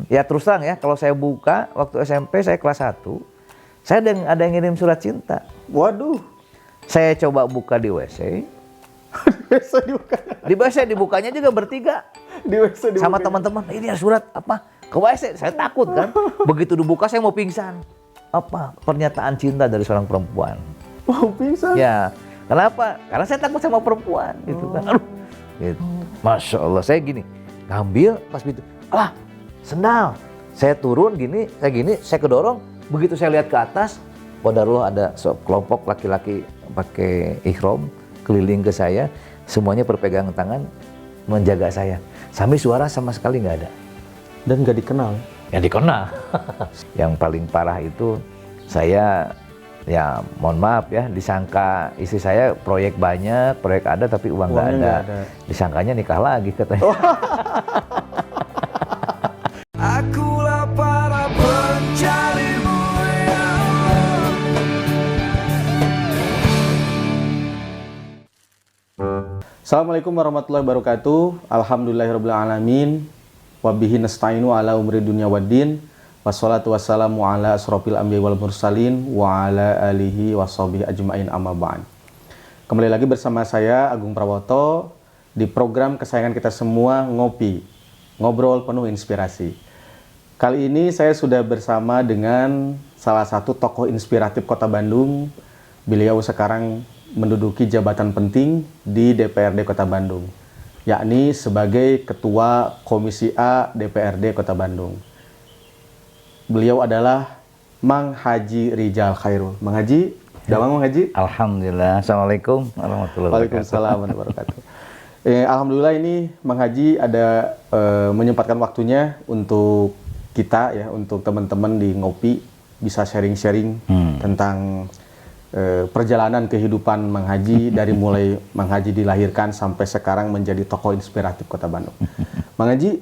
Ya terus terang ya, kalau saya buka waktu SMP saya kelas 1, saya ada yang ngirim surat cinta. Waduh. Saya coba buka di WC. WC dibuka. Di WC dibukanya juga bertiga. Di WC dibuka. Sama teman-teman, ini ada surat apa? Ke WC, saya takut kan. Begitu dibuka saya mau pingsan. Apa? Pernyataan cinta dari seorang perempuan. Mau pingsan? Ya, kenapa? Karena saya takut sama perempuan gitu kan. Aduh, gitu. Masya Allah, saya gini, ngambil pas gitu, sendal. Saya turun gini, saya kedorong. Begitu saya lihat ke atas, qadarullah ada kelompok laki-laki pakai ihram keliling ke saya, semuanya berpegang tangan menjaga saya. Sampai suara sama sekali nggak ada. Dan nggak dikenal? Yang dikenal. Yang paling parah itu saya, ya mohon maaf ya, disangka istri saya proyek banyak, proyek ada tapi uang nggak ada. Disangkanya nikah lagi katanya. Akulah para pencarimu ya Allah. Assalamualaikum warahmatullahi wabarakatuh. Alhamdulillahirabbil alamin. Wabihi nasta'inu ala umri dunya waddin. Wassalatu wassalamu ala asrofil anbiya wal mursalin wa ala alihi washabihi ajmain amma ba'd. Kembali lagi bersama saya Agung Prawoto di program kesayangan kita semua, Ngopi, Ngobrol Penuh Inspirasi. Kali ini saya sudah bersama dengan salah satu tokoh inspiratif Kota Bandung. Beliau sekarang menduduki jabatan penting di DPRD Kota Bandung, yakni sebagai Ketua Komisi A DPRD Kota Bandung. Beliau adalah Mang Haji Rijal Khairul. Mang Haji, Mang Haji. Alhamdulillah. Assalamualaikum warahmatullahi wabarakatuh. Waalaikumsalam warahmatullahi wabarakatuh. Alhamdulillah ini Mang Haji ada menyempatkan waktunya untuk kita ya, untuk teman-teman di Ngopi bisa sharing-sharing tentang perjalanan kehidupan Mang Haji dari mulai Mang Haji dilahirkan sampai sekarang menjadi tokoh inspiratif Kota Bandung. Mang Haji,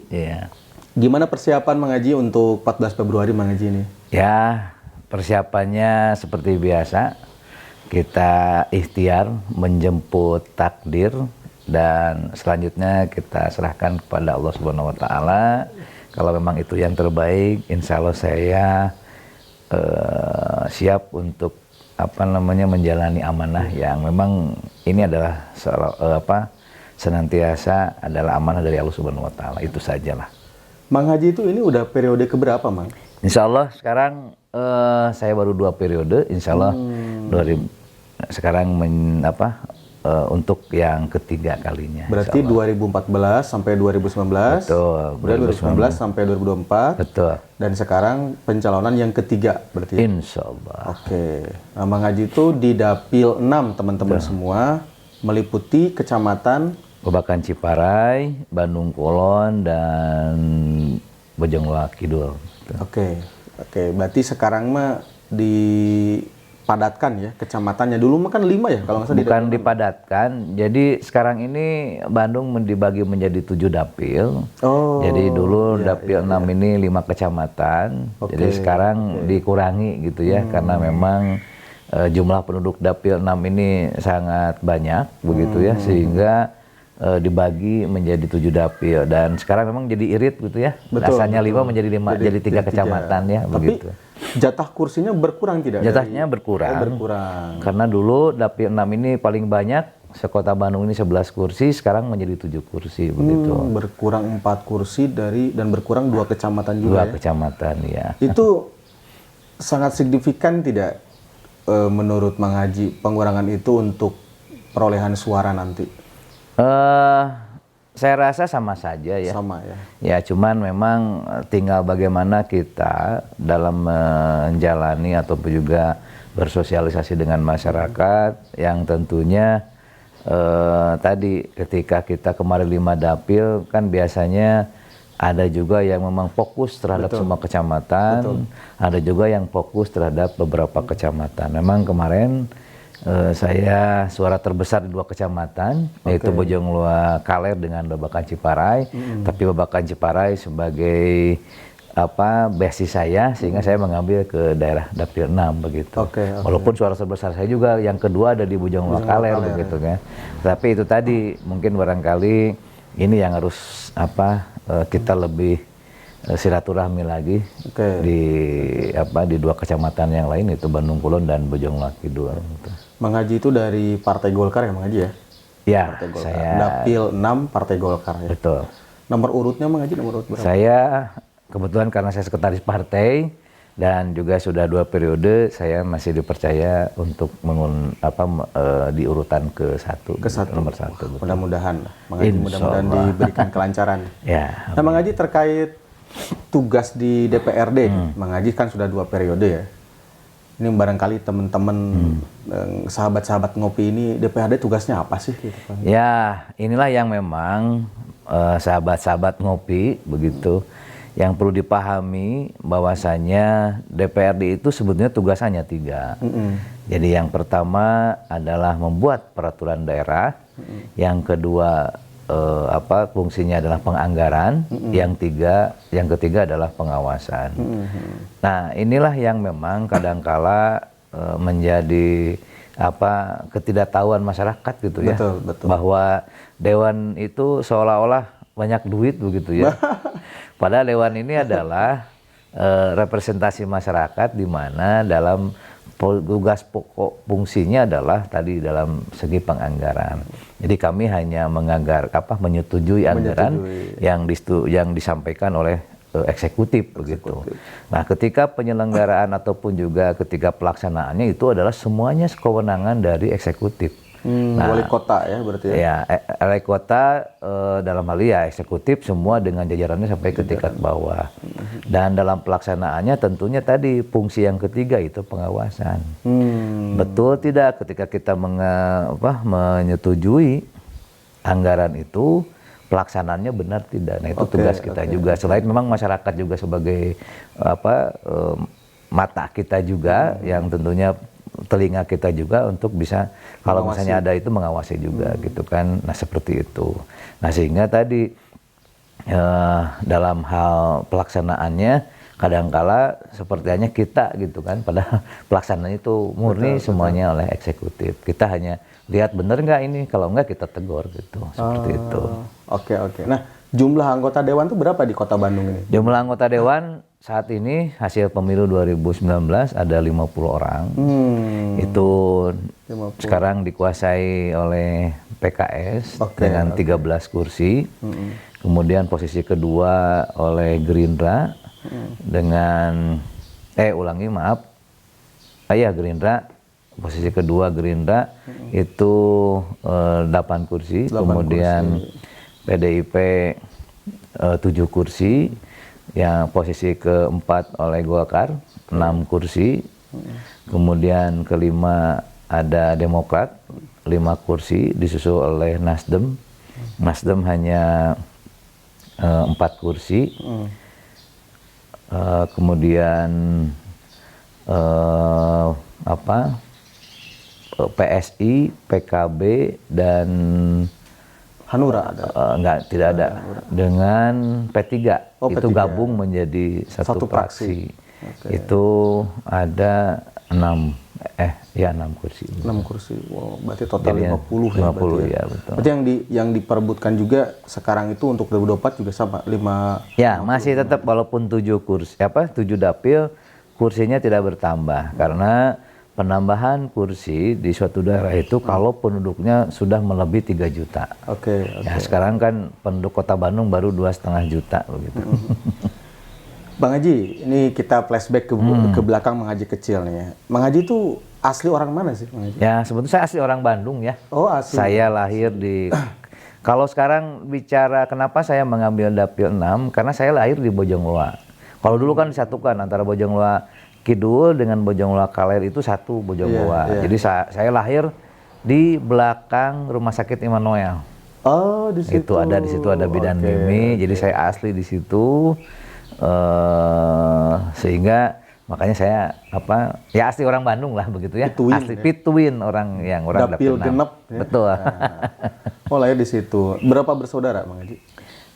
gimana persiapan Mang Haji untuk 14 Februari Mang Haji ini? Ya, persiapannya seperti biasa. Kita ikhtiar menjemput takdir dan selanjutnya kita serahkan kepada Allah Subhanahu wa taala. Kalau memang itu yang terbaik, insya Allah saya siap untuk menjalani amanah yang memang ini adalah senantiasa adalah amanah dari Allah Subhanahu wa taala. Itu sajalah. Mang Haji itu ini udah periode keberapa, Mang? Insya Allah sekarang saya baru 2 periode, insya Allah sekarang untuk yang ketiga kalinya. Berarti 2014 sampai 2019. Betul. 2019 sampai 2024. Betul. Dan sekarang pencalonan yang ketiga berarti. Insya Allah. Oke. Nah, Mang Haji itu di Dapil 6 teman-teman semua, meliputi kecamatan Babakan Ciparai, Bandung Kulon, dan Bojongloa Kidul. Oke. Berarti sekarang mah dipadatkan ya kecamatannya. Dulu mah kan 5 ya kalau nggak salah. Bukan dipadatkan. Jadi sekarang ini Bandung dibagi menjadi 7 dapil. Jadi dulu dapil 6 ini 5 kecamatan. Jadi sekarang dikurangi gitu ya, karena memang jumlah penduduk dapil 6 ini sangat banyak begitu ya, sehingga dibagi menjadi 7 dapil, dan sekarang memang jadi irit gitu ya. Asalnya 5 menjadi 5, jadi 3 kecamatan ya. Tapi begitu. Jatah kursinya berkurang tidak? Jatahnya berkurang. Karena dulu dapil 6 ini paling banyak, sekota Bandung ini 11 kursi, sekarang menjadi 7 kursi begitu. Berkurang 4 kursi dan berkurang 2 kecamatan juga. 2 kecamatan ya. Itu sangat signifikan tidak menurut Mang Haji pengurangan itu untuk perolehan suara nanti? Saya rasa sama saja ya. Sama ya. Ya, cuman memang tinggal bagaimana kita dalam menjalani ataupun juga bersosialisasi dengan masyarakat, yang tentunya tadi ketika kita kemarin 5 dapil kan biasanya ada juga yang memang fokus terhadap semua kecamatan, ada juga yang fokus terhadap beberapa kecamatan. Memang kemarin saya suara terbesar di 2 kecamatan, yaitu Bojongloa Kaler dengan Babakan Ciparai. Tapi Babakan Ciparai sebagai base saya, sehingga saya mengambil ke daerah dapil 6 begitu. Walaupun suara terbesar saya juga yang kedua ada di Bojongloa Kaler begitu kan. Tapi itu tadi mungkin barangkali ini yang harus kita lebih silaturahmi lagi Oke. di dua kecamatan yang lain, itu Bandung Kulon dan Bojongloa Kidul gitu. Mang Haji itu dari Partai Golkar ya Mang Haji ya? Ya, Partai Golkar. saya Dapil 6 Partai Golkar ya. betul. Nomor urutnya Mang Haji nomor urut berapa? Saya kebetulan karena saya sekretaris partai dan juga sudah 2 periode, saya masih dipercaya untuk di urutan ke-1, nomor 1. Betul. Mudah-mudahan Mang Haji mudah-mudahan diberikan kelancaran. Ya. Nah Mang Haji terkait tugas di DPRD, Mang Haji kan sudah 2 periode ya. Ini barangkali teman-teman sahabat-sahabat ngopi ini DPRD tugasnya apa sih? Gitu, Kang? Ya, inilah yang memang sahabat-sahabat ngopi begitu, yang perlu dipahami bahwasanya DPRD itu sebetulnya tugas hanya 3. Jadi yang pertama adalah membuat peraturan daerah, yang kedua fungsinya adalah penganggaran, yang ketiga adalah pengawasan. Nah, inilah yang memang kadangkala menjadi ketidaktahuan masyarakat gitu ya. Betul. Bahwa dewan itu seolah-olah banyak duit begitu ya. Padahal dewan ini adalah representasi masyarakat, di mana dalam tugas pokok fungsinya adalah tadi dalam segi penganggaran. Jadi kami hanya menyetujui anggaran yang disampaikan oleh eksekutif begitu. Nah, ketika penyelenggaraan ataupun juga ketika pelaksanaannya itu adalah semuanya kewenangan dari eksekutif. Wali kota ya berarti ya? Ya, wali kota dalam hal ya eksekutif semua dengan jajarannya sampai ke tingkat bawah. Dan dalam pelaksanaannya tentunya tadi fungsi yang ketiga itu pengawasan. Betul tidak ketika kita menyetujui anggaran itu, pelaksanaannya benar tidak. Nah, itu tugas kita juga. Selain memang masyarakat juga sebagai mata kita juga, yang tentunya telinga kita juga untuk bisa kalau misalnya ada itu mengawasi juga gitu kan. Nah, seperti itu. Nah, sehingga tadi dalam hal pelaksanaannya kadangkala seperti hanya kita gitu kan, padahal pelaksanaan itu murni semuanya oleh eksekutif. Kita hanya lihat bener nggak ini, kalau nggak kita tegur gitu, seperti itu. Oke. Nah, jumlah anggota dewan itu berapa di Kota Bandung ini? Jumlah anggota dewan saat ini hasil pemilu 2019 ada 50 orang. Itu 50. sekarang dikuasai oleh PKS dengan 13 kursi. Kemudian posisi kedua oleh Gerindra dengan Gerindra. Posisi kedua Gerindra itu 8 kursi. Kemudian PDIP 7 kursi. Yang posisi keempat oleh Golkar 6 kursi. Kemudian kelima ada Demokrat 5 kursi, disusul oleh Nasdem. Nasdem hanya 4 kursi. Kemudian PSI, PKB dan Hanura ada? Tidak ada. Dengan P3 itu P3. gabung menjadi satu fraksi. Itu ada 6 kursi. 6 kursi. Wow, berarti total Jadi 50 ya. 50 ya, betul. Berarti yang diperebutkan juga sekarang itu untuk 2024 juga sama 5. Ya, masih tetap walaupun 7 dapil, kursinya tidak bertambah karena penambahan kursi di suatu daerah itu kalau penduduknya sudah melebihi 3 juta. Oke. Ya, sekarang kan penduduk Kota Bandung baru 2,5 juta begitu. Bang Haji, ini kita flashback ke belakang Mang Haji kecil nih ya. Mang Haji itu asli orang mana sih, Mang Haji? Ya, sebetulnya saya asli orang Bandung ya. Oh, asli. Saya lahir di kalau sekarang bicara kenapa saya mengambil dapil 6, karena saya lahir di Bojongloa. Kalau dulu kan disatukan antara Bojongloa Kidul dengan Bojongloa Kaler itu satu Bojongloa. Iya. Jadi saya lahir di belakang Rumah Sakit Immanuel. Oh, di situ. Di situ ada Bidan Mimi. Jadi saya asli di situ. Sehingga makanya saya asli orang Bandung lah begitu ya. Pituin, asli Pituin orang dapil genep. Ya. Betul. Oh, lahir di situ. Berapa bersaudara, Mang Haji?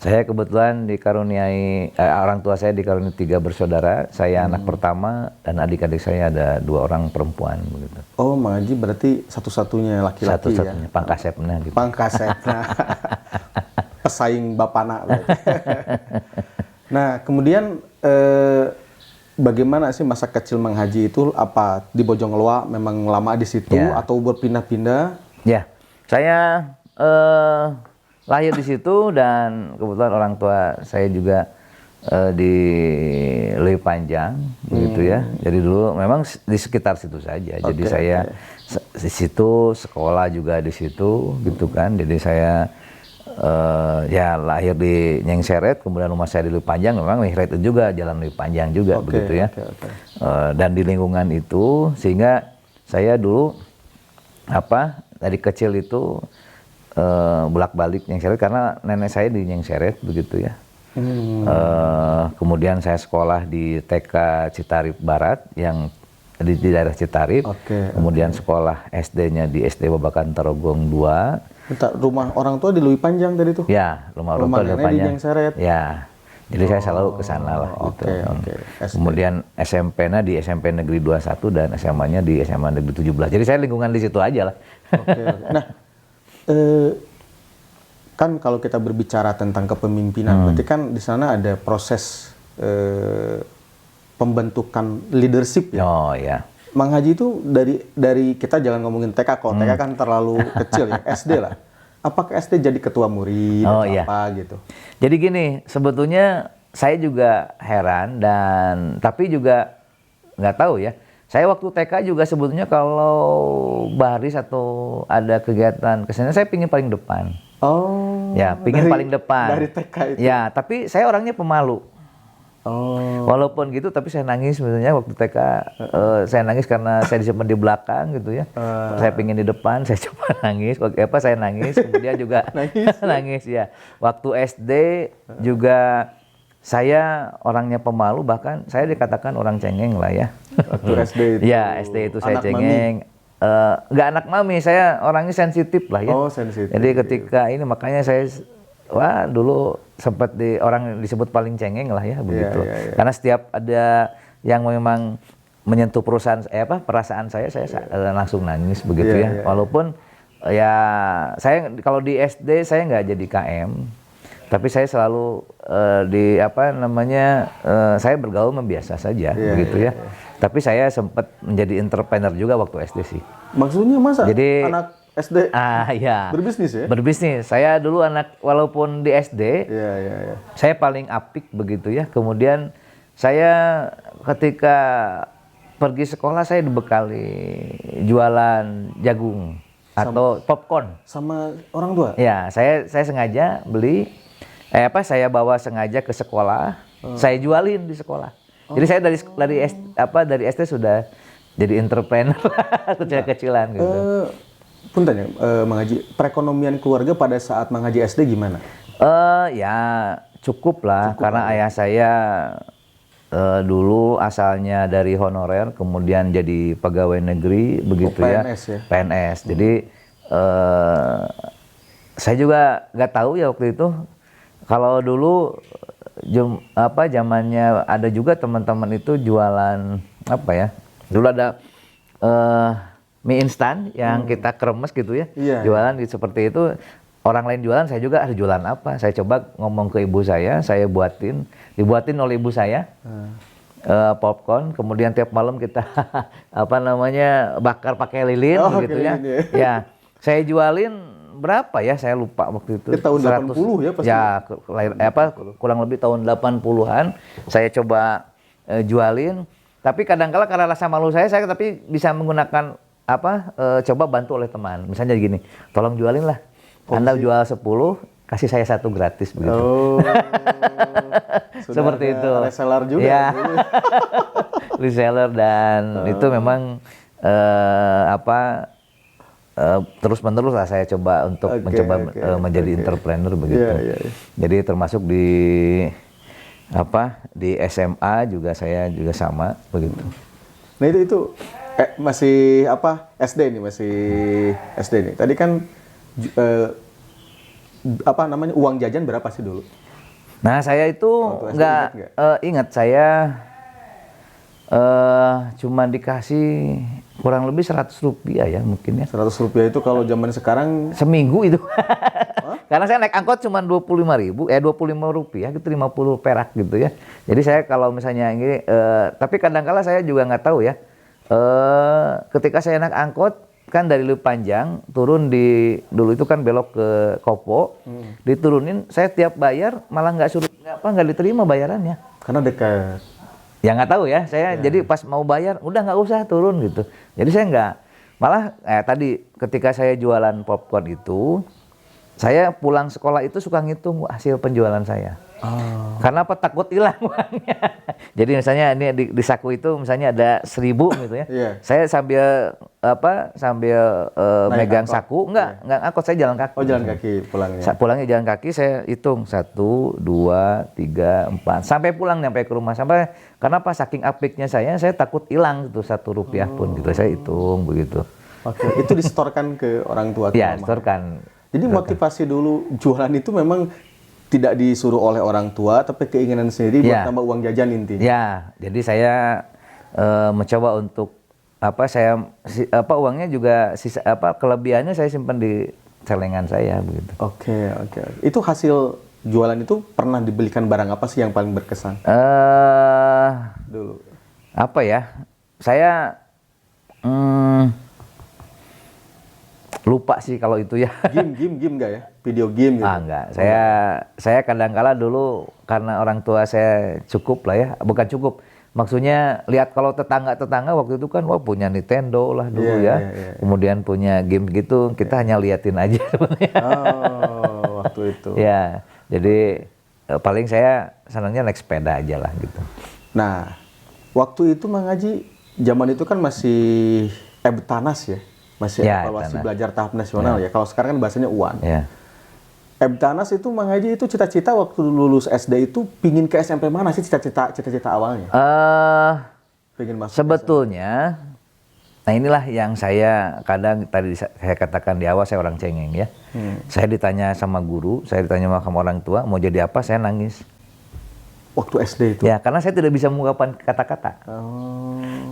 Saya kebetulan dikaruniai orang tua saya dikaruniai 3 bersaudara. Saya anak pertama dan adik-adik saya ada 2 orang perempuan begitu. Oh, Mang Haji berarti satu-satunya laki-laki Satu-satunya pangkasepna gitu. Pangkasepna. Pesaing bapana. Nah, kemudian bagaimana sih masa kecil Mang Haji itu? Apa di Bojongloa memang lama di situ Ya. atau berpindah-pindah? Ya, saya lahir di situ dan kebetulan orang tua saya juga di Lewi Panjang, begitu ya. Jadi dulu memang di sekitar situ saja. Jadi saya di situ sekolah juga di situ, gitu kan. Jadi saya ya lahir di Nyengseret, kemudian rumah saya di Lewi Panjang, memang Nyengseret itu juga jalan Lewi Panjang juga, begitu ya. Dan di lingkungan itu sehingga saya dulu dari kecil itu bolak-balik Nyengseret karena nenek saya di Nyengseret, begitu ya. Kemudian saya sekolah di TK Citarip Barat yang di daerah Citarip. Kemudian sekolah SD-nya di SD Babakan Tarogong 2. Bentar, rumah orang tua di Lewi Panjang tadi tuh? Ya, rumah orang tua di Lewi Panjang. Di Nyengseret? Ya, jadi saya selalu ke sana lah gitu. Kemudian SMP-nya di SMP Negeri 21 dan SMA-nya di SMA Negeri 17. Jadi saya lingkungan di situ aja lah. Nah, kan kalau kita berbicara tentang kepemimpinan, berarti kan di sana ada proses pembentukan leadership ya. Oh ya. Mang Haji itu dari kita jangan ngomongin TK, kalau TK kan terlalu kecil ya, SD lah. Apakah SD jadi ketua murid atau apa gitu? Jadi gini, sebetulnya saya juga heran tapi juga nggak tahu ya. Saya waktu TK juga sebetulnya kalau baris atau ada kegiatan kesana saya pingin paling depan. Oh. Ya, pingin paling depan. Dari TK itu. Ya, tapi saya orangnya pemalu. Oh. Walaupun gitu, tapi saya nangis sebenarnya waktu TK. Saya nangis karena saya disimpan di belakang gitu ya. Saya pingin di depan, saya coba nangis. Saya nangis, kemudian juga nangis ya. Waktu SD juga saya orangnya pemalu, bahkan saya dikatakan orang cengeng lah ya. Waktu SD itu. Ya, SD itu saya cengeng. Nggak anak mami, saya orangnya sensitif lah ya. Oh, sensitif. Jadi ketika ini makanya saya dulu sempat orang disebut paling cengeng lah ya begitu. Karena setiap ada yang memang menyentuh perasaan saya langsung nangis begitu ya. Walaupun ya saya kalau di SD saya nggak jadi KM, tapi saya selalu saya bergaul membiasa saja begitu ya. Tapi saya sempat menjadi entrepreneur juga waktu SD sih. Maksudnya masa anak SD berbisnis ya? Berbisnis. Saya dulu walaupun di SD, saya paling apik begitu ya. Kemudian saya ketika pergi sekolah saya dibekali jualan jagung atau popcorn. Sama orang tua? Ya, saya sengaja beli. Saya bawa sengaja ke sekolah. Saya jualin di sekolah. Jadi saya dari SD sudah jadi entrepreneur kecil-kecilan gitu. Punten ya, Mang Haji, perekonomian keluarga pada saat Mang Haji SD gimana? Ya cukup lah, karena ayah saya dulu asalnya dari honorer, kemudian jadi pegawai negeri begitu PNS ya. PNS. Jadi saya juga nggak tahu ya waktu itu. Kalau dulu zamannya ada juga teman-teman itu jualan dulu ada mie instan yang kita kremes gitu ya, jualan gitu, seperti itu. Orang lain jualan, saya juga ada jualan apa. Saya coba ngomong ke ibu saya dibuatin oleh ibu saya popcorn. Kemudian tiap malam kita bakar pakai lilin gitu ya. Ya, saya jualin berapa ya, saya lupa waktu itu. Tahun 80 ya pasti. Ya, kurang lebih tahun 80-an saya coba jualin. Tapi kadang-kala karena rasa malu saya tapi bisa menggunakan coba bantu oleh teman. Misalnya gini, tolong jualin lah. Anda jual 10, kasih saya 1 gratis begitu. Oh. Seperti itu. Reseller juga. Ya. Reseller, dan itu memang terus-menerus lah saya coba untuk menjadi entrepreneur begitu. Jadi termasuk di SMA juga saya juga sama begitu. Nah itu masih SD nih, masih SD nih. Tadi kan uang jajan berapa sih dulu? Nah saya itu nggak ingat, saya cuma dikasih kurang lebih 100 rupiah ya mungkin ya. 100 rupiah itu kalau zaman sekarang seminggu itu. Karena saya naik angkot cuma 25.000, 25 rupiah gitu, 50 perak gitu ya. Jadi saya kalau misalnya ini, tapi kadang-kala saya juga nggak tahu ya. Ketika saya naik angkot kan dari Lewi Panjang turun dulu itu kan belok ke Kopo, diturunin saya tiap bayar malah nggak diterima bayarannya. Karena dekat. Ya nggak tahu ya, saya jadi pas mau bayar udah nggak usah turun gitu. Jadi saya nggak, malah tadi ketika saya jualan popcorn itu, saya pulang sekolah itu suka ngitung hasil penjualan saya. Karena apa? Takut hilang uangnya. Jadi misalnya ini di saku itu misalnya ada 1.000 gitu ya. Iya. Saya sambil megang angkot. saku, enggak angkot, saya jalan kaki. Oh, jalan kaki pulangnya. Pulangnya jalan kaki, saya hitung 1, 2, 3, 4 sampai pulang nyampe ke rumah. Karena apa? Saking apiknya saya takut hilang tuh 1 rupiah pun gitu. Saya hitung begitu. Oke, itu disetorkan ke orang tua. Ya, mama. setorkan. Jadi motivasi dulu jualan itu memang tidak disuruh oleh orang tua, tapi keinginan sendiri buat tambah uang jajan intinya. Ya, jadi saya mencoba untuk uangnya juga kelebihannya saya simpan di celengan saya begitu. Oke. Itu hasil jualan itu pernah dibelikan barang apa sih yang paling berkesan? Dulu. Apa ya? Saya lupa sih kalau itu ya. Game nggak ya? Video game gitu? Enggak. Saya kadang-kala dulu karena orang tua saya cukup lah ya, bukan cukup. Maksudnya lihat kalau tetangga waktu itu kan punya Nintendo lah dulu ya. Kemudian punya game gitu, kita hanya liatin aja sebenarnya. Oh, waktu itu. Ya, jadi paling saya senangnya naik sepeda aja lah gitu. Nah, waktu itu Mang Haji, zaman itu kan masih Ebtanas ya? Masih evaluasi belajar tahap nasional ya. Kalau sekarang kan bahasanya UAN. Ya. Ebtanas itu Mang Haji itu cita-cita waktu lulus SD itu pingin ke SMP mana sih cita-cita awalnya? Pingin masuk sebetulnya, nah inilah yang saya kadang tadi saya katakan di awal, saya orang cengeng ya. Saya ditanya sama guru, saya ditanya sama orang tua mau jadi apa, saya nangis. Waktu SD itu? Ya, karena saya tidak bisa mengungkapkan kata-kata.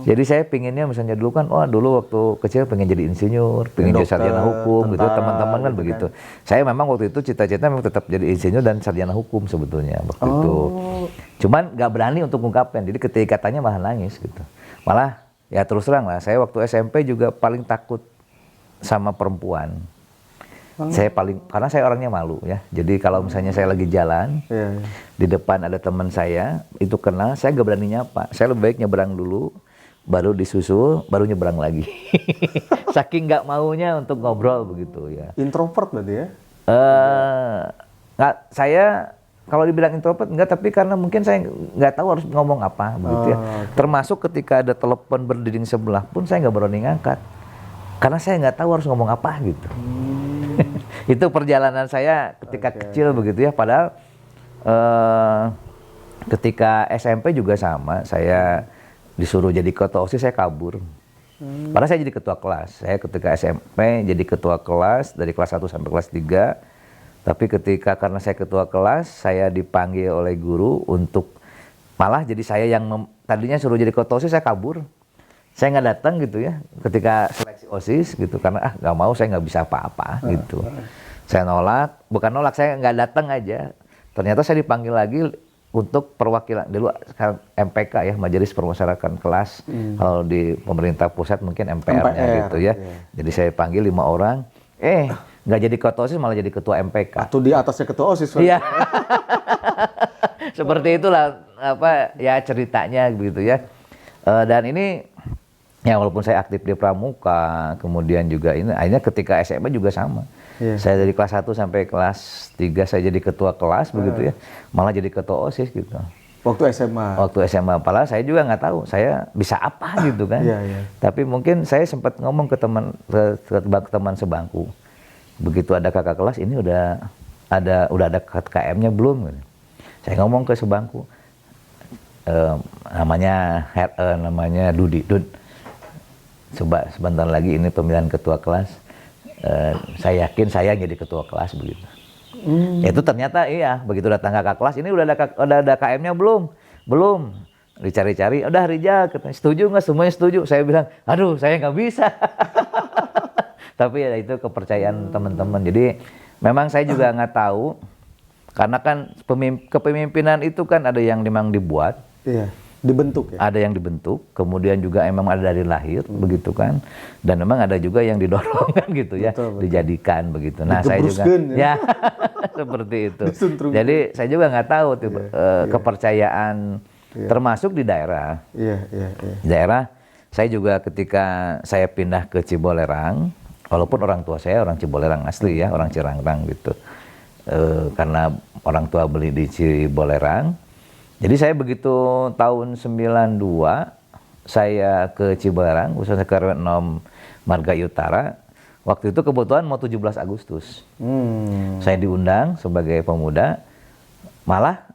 Jadi saya pinginnya misalnya dulu kan, dulu waktu kecil pengen jadi insinyur, pengen jadi sarjana hukum, gitu. Teman-teman kan begitu. Saya memang waktu itu cita-cita memang tetap jadi insinyur dan sarjana hukum sebetulnya waktu itu. Cuman nggak berani untuk mengungkapkan. Jadi ketika katanya malah nangis gitu. Malah ya terus terang lah, saya waktu SMP juga paling takut sama perempuan. Karena saya orangnya malu ya. Jadi kalau misalnya saya lagi jalan, di depan ada teman saya, itu kenal, saya gak berani nyapa. Saya lebih baik nyebrang dulu, baru disusul, baru nyebrang lagi. Saking gak maunya untuk ngobrol begitu ya. Introvert berarti ya? Saya kalau dibilang introvert enggak, tapi karena mungkin saya nggak tahu harus ngomong apa begitu ya. Termasuk ketika ada telepon berdinding sebelah pun saya nggak berani ngangkat. Karena saya nggak tahu harus ngomong apa gitu. Itu perjalanan saya ketika kecil begitu ya. Padahal ketika SMP juga sama. Saya disuruh jadi ketua OSIS, saya kabur. Padahal saya jadi ketua kelas. Saya ketika SMP jadi ketua kelas dari kelas 1 sampai kelas 3. Tapi ketika karena saya ketua kelas, saya dipanggil oleh guru untuk malah jadi saya yang tadinya suruh jadi ketua OSIS, saya kabur. Saya nggak datang gitu ya ketika seleksi OSIS gitu karena nggak mau, saya nggak bisa apa-apa gitu. Saya bukan nolak, saya nggak datang aja. Ternyata saya dipanggil lagi untuk perwakilan dulu MPK ya, Majelis Permusyawaratan Kelas. Kalau di pemerintah pusat mungkin MPR-nya gitu ya. Jadi saya panggil 5 orang, nggak jadi ketua OSIS malah jadi ketua MPK. Atau di atasnya ketua OSIS. Iya. Seperti itulah ceritanya gitu ya. Dan ini ya walaupun saya aktif di Pramuka, kemudian juga ini akhirnya ketika SMA juga sama. Saya dari kelas 1 sampai kelas 3 saya jadi ketua kelas begitu ya. Malah jadi ketua OSIS gitu. Waktu SMA. Padahal saya juga nggak tahu saya bisa apa gitu kan. Tapi mungkin saya sempat ngomong ke teman sebangku. Begitu ada kakak kelas, ini udah ada KKM-nya belum? Saya ngomong ke sebangku. Namanya Dudi. Coba sebentar lagi ini pemilihan ketua kelas. Saya yakin saya jadi ketua kelas begitu. Itu ternyata iya, begitu datang kakak kelas, ini udah ada KM-nya belum? Belum. Dicari-cari, udah Rijal, katanya, setuju nggak? Semuanya setuju. Saya bilang, aduh saya nggak bisa. Tapi ya itu kepercayaan teman-teman. Jadi Memang saya juga nggak tahu, karena kan kepemimpinan itu kan ada yang memang dibuat, Iya, dibentuk ya. ada yang dibentuk, kemudian juga emang ada dari lahir, begitu kan, dan memang ada juga yang didorong kan gitu ya, Betul, betul. dijadikan begitu. Nah saya juga, Digebruskeun ya. ya seperti itu. Disuntrung. Jadi saya juga nggak tahu tuh, kepercayaan, termasuk di daerah. Iya. Di daerah, saya juga ketika saya pindah ke Cibolerang, walaupun orang tua saya orang Cibolerang asli ya, orang Cirangrang gitu. Karena orang tua beli di Cibolerang. Jadi saya begitu tahun 92 saya ke Cibolerang, khususnya ke RW 6 Margai Utara. Waktu itu kebetulan mau 17 Agustus. Saya diundang sebagai pemuda, malah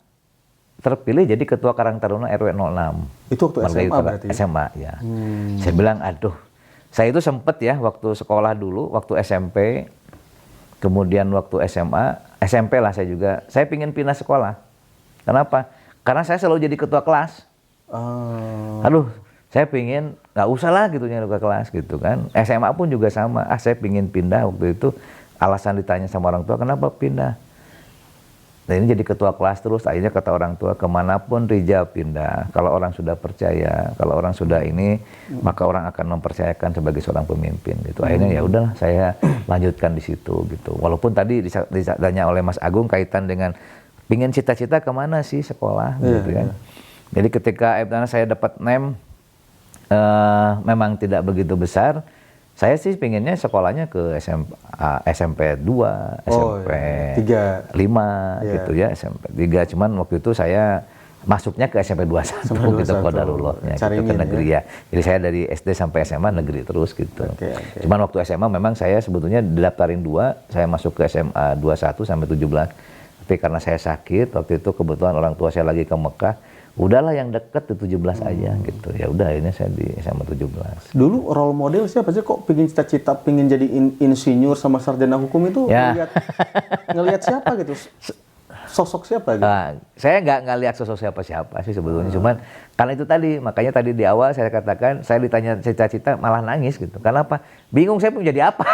terpilih jadi ketua Karang Taruna RW 06. Itu waktu Margai SMA Utara, berarti? SMA ya. Saya bilang, aduh, saya itu sempet ya waktu sekolah dulu, waktu SMP, kemudian waktu SMA, SMP lah saya juga, saya pingin pindah sekolah. Kenapa? Karena saya selalu jadi ketua kelas. Aduh, saya pingin, nggak usah lah gitu jadi ketua kelas gitu kan. SMA pun juga sama, saya pingin pindah waktu itu, alasan ditanya sama orang tua, kenapa pindah? Nah ini jadi ketua kelas terus, akhirnya kata orang tua, kemanapun Rija pindah, kalau orang sudah percaya, kalau orang sudah ini, maka orang akan mempercayakan sebagai seorang pemimpin gitu. Akhirnya ya udahlah, saya lanjutkan di situ gitu. Walaupun tadi ditanya oleh Mas Agung kaitan dengan pingin cita-cita kemana sih sekolah gitu kan. Jadi ketika saya dapat NEM, memang tidak begitu besar. Saya sih pinginnya sekolahnya ke SMP 2, SMP 5 gitu ya, SMP 3. Cuman waktu itu saya masuknya ke SMP 21 gitu, Qadarullah-nya gitu, ke negeri ya. Jadi saya dari SD sampai SMA negeri terus gitu. Cuman waktu SMA memang saya sebetulnya didaftarin 2, saya masuk ke SMA 21 sampai 17. Tapi karena saya sakit, waktu itu kebetulan orang tua saya lagi ke Mekah, udahlah yang deket di 17 aja gitu. Ya udah akhirnya saya di SMA 17. Dulu role model siapa sih kok pingin cita-cita pingin jadi insinyur sama sarjana hukum itu Ya. ngelihat siapa gitu? Sosok siapa gitu? Saya nggak lihat sosok siapa-siapa sih sebetulnya. Cuman karena itu tadi, makanya tadi di awal saya katakan, saya ditanya cita-cita malah nangis gitu. Karena apa? Bingung saya mau jadi apa.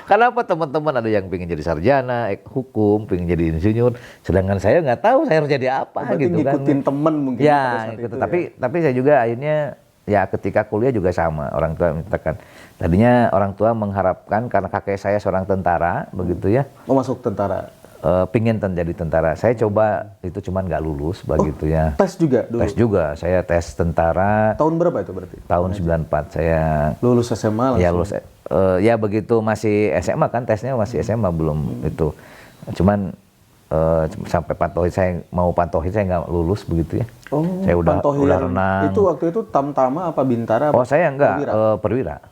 Karena apa, teman-teman ada yang pengen jadi sarjana hukum, pengen jadi insinyur, sedangkan saya nggak tahu saya harus jadi apa. Berarti gitu kan. ngikutin temen mungkin pada Ya, saat gitu. itu Tapi saya juga akhirnya ya ketika kuliah juga sama, orang tua mintakan. Tadinya orang tua mengharapkan karena kakek saya seorang tentara, begitu ya. Mau masuk tentara. Pingin jadi tentara. Saya coba itu cuman nggak lulus begitu ya. Tes juga dulu. Tes juga, saya tes tentara. Tahun berapa itu berarti? Tahun 94 saya Lulus SMA langsung. ya lulus. Ya begitu masih SMA kan, tesnya masih SMA belum itu. Cuman sampai pantauhid, saya mau pantauhid saya nggak lulus begitu ya. Saya udah renang. Itu waktu itu Tamtama apa Bintara? Oh saya enggak, perwira.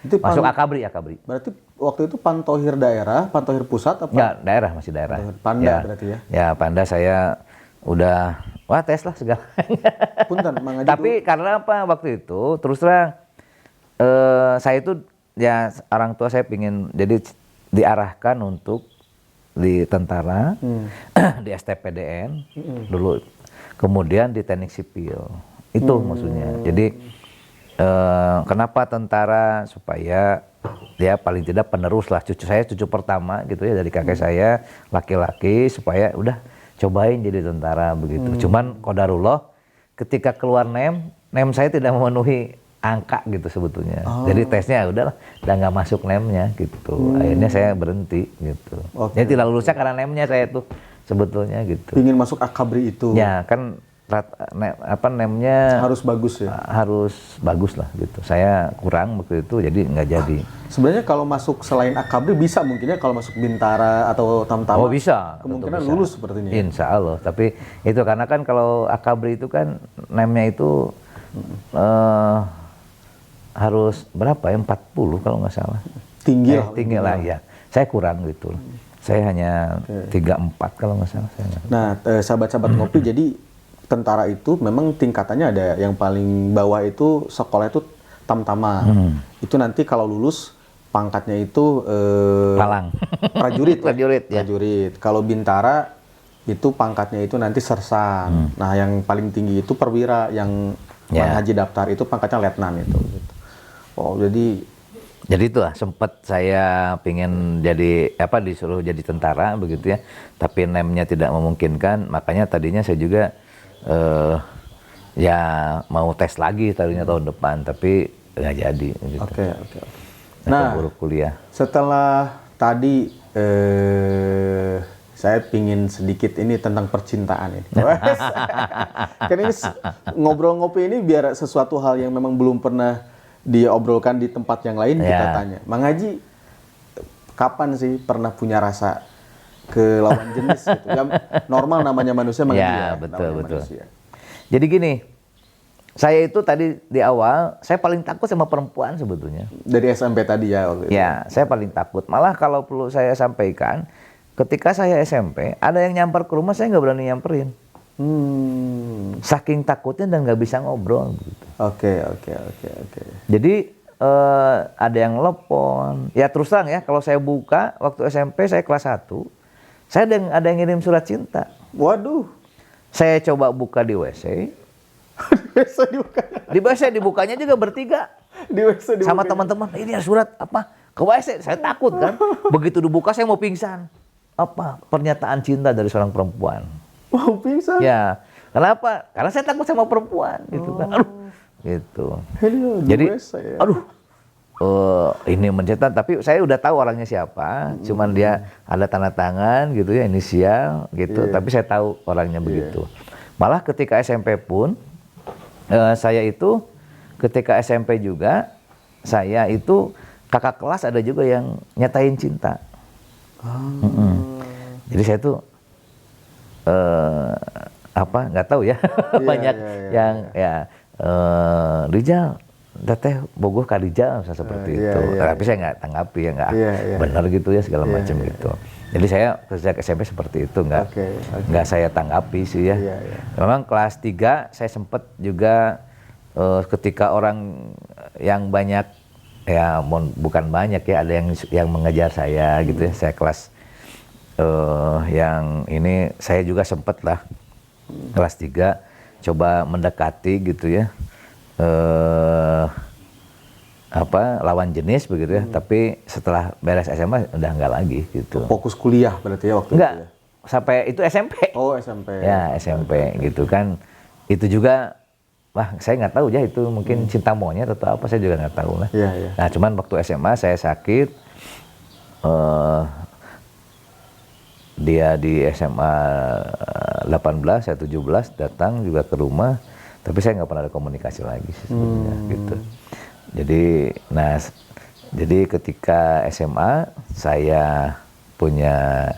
Itu Masuk Akabri. Berarti waktu itu Pantohir daerah, Pantohir pusat apa? Enggak, daerah, masih daerah. Panda ya, berarti ya? Ya, Panda saya udah, tes lah segalanya. Punten, Mang Haji Tapi karena apa waktu itu, terus terang, saya itu, ya orang tua saya pingin, jadi diarahkan untuk di tentara, di STPDN dulu, kemudian di teknik sipil. Itu maksudnya. Jadi, kenapa tentara? Supaya dia paling tidak penerus lah, cucu pertama gitu ya dari kakek saya, laki-laki, supaya udah cobain jadi tentara begitu. Cuman qadarullah ketika keluar NEM saya tidak memenuhi angka gitu sebetulnya. Jadi tesnya udahlah, udah nggak masuk NEM-nya gitu. Akhirnya saya berhenti gitu. Jadi tidak lulusnya karena NEM-nya saya tuh sebetulnya gitu. Ingin masuk Akabri itu. Ya kan NEM-nya harus bagus ya. Harus bagus lah gitu. Saya kurang waktu itu jadi nggak jadi. Sebenarnya kalau masuk selain Akabri bisa mungkin ya, kalau masuk Bintara atau Tamtama. Oh bisa. Kemungkinan bisa. lulus sepertinya. Insya Allah. Tapi itu karena kan kalau Akabri itu kan NEM-nya itu harus berapa ya, 40 kalau nggak salah. Tinggi lah ya. Saya kurang gitu. Saya hanya 34 kalau nggak salah. Nah, sahabat-sahabat ngopi, jadi tentara itu memang tingkatannya ada yang paling bawah itu sekolah itu Tamtama. Itu nanti kalau lulus pangkatnya itu Palang. Prajurit. Prajurit. Ya. Prajurit. Kalau Bintara itu pangkatnya itu nanti sersan. Nah, yang paling tinggi itu perwira, yang Mang Haji daftar itu pangkatnya letnan itu. Gitu. Oh, jadi Jadi itu lah, sempat saya pengen jadi disuruh jadi tentara begitu ya, tapi nemnya tidak memungkinkan, makanya tadinya saya juga ya mau tes lagi tadinya tahun depan, tapi nggak jadi. Gitu. Oke. Nah, keburu kuliah. Setelah tadi saya pingin sedikit ini tentang percintaan ini. Kan ini ngobrol ngopi ini biar sesuatu hal yang memang belum pernah diobrolkan di tempat yang lain kita tanya. Mang Haji, kapan sih pernah punya rasa ke lawan jenis gitu? Ya, normal namanya manusia Mang Haji ya. Betul. Manusia. Jadi gini, saya itu tadi di awal, saya paling takut sama perempuan sebetulnya. Dari SMP tadi ya waktu itu. Ya, saya paling takut. Malah kalau perlu saya sampaikan, ketika saya SMP, ada yang nyamper ke rumah, saya nggak berani nyamperin. Saking takutnya dan nggak bisa ngobrol. Gitu. Oke. Jadi ada yang telepon. Ya terus terang ya, kalau saya buka waktu SMP, saya kelas 1, saya ada yang ngirim surat cinta. Waduh. Saya coba buka di WC. Biasa dibuka. Di WC dibukanya juga bertiga. Di WC dibuka. Sama teman-teman, ini ada surat apa? Ke WC, saya takut kan. Begitu dibuka saya mau pingsan. Apa? Pernyataan cinta dari seorang perempuan. Mau pingsan? Ya. Kenapa? Karena saya takut sama perempuan gitu kan. Aduh. Gitu. Jadi, ini mencetak, tapi saya udah tahu orangnya siapa. Cuman dia ada tanda tangan gitu ya, inisial gitu. Tapi saya tahu orangnya begitu. Malah ketika SMP pun, saya itu ketika SMP juga, saya itu kakak kelas ada juga yang nyatain cinta. Jadi saya tuh nggak tahu ya, banyak yang Rijal, teteh bogoh ka Rijal seperti itu. Tapi saya nggak tanggapi ya, nggak benar gitu ya segala macam gitu. Jadi saya sejak SMP seperti itu, nggak saya tanggapi sih ya. Memang kelas 3 saya sempat juga ketika orang yang banyak ya bukan banyak ya, ada yang mengejar saya gitu ya. Saya kelas yang ini saya juga sempat lah kelas 3 coba mendekati gitu ya lawan jenis begitu ya. Tapi setelah beres SMA udah enggak lagi gitu. Fokus kuliah berarti ya waktu enggak, itu ya? Sampai itu SMP. Oh SMP. Ya SMP gitu kan. Itu juga saya nggak tahu ya, itu mungkin cinta monyet atau apa, saya juga nggak tahu lah. Nah cuman waktu SMA saya sakit, dia di SMA 18, saya 17 datang juga ke rumah, tapi saya nggak pernah ada komunikasi lagi sih sebenarnya gitu. Jadi ketika SMA saya punya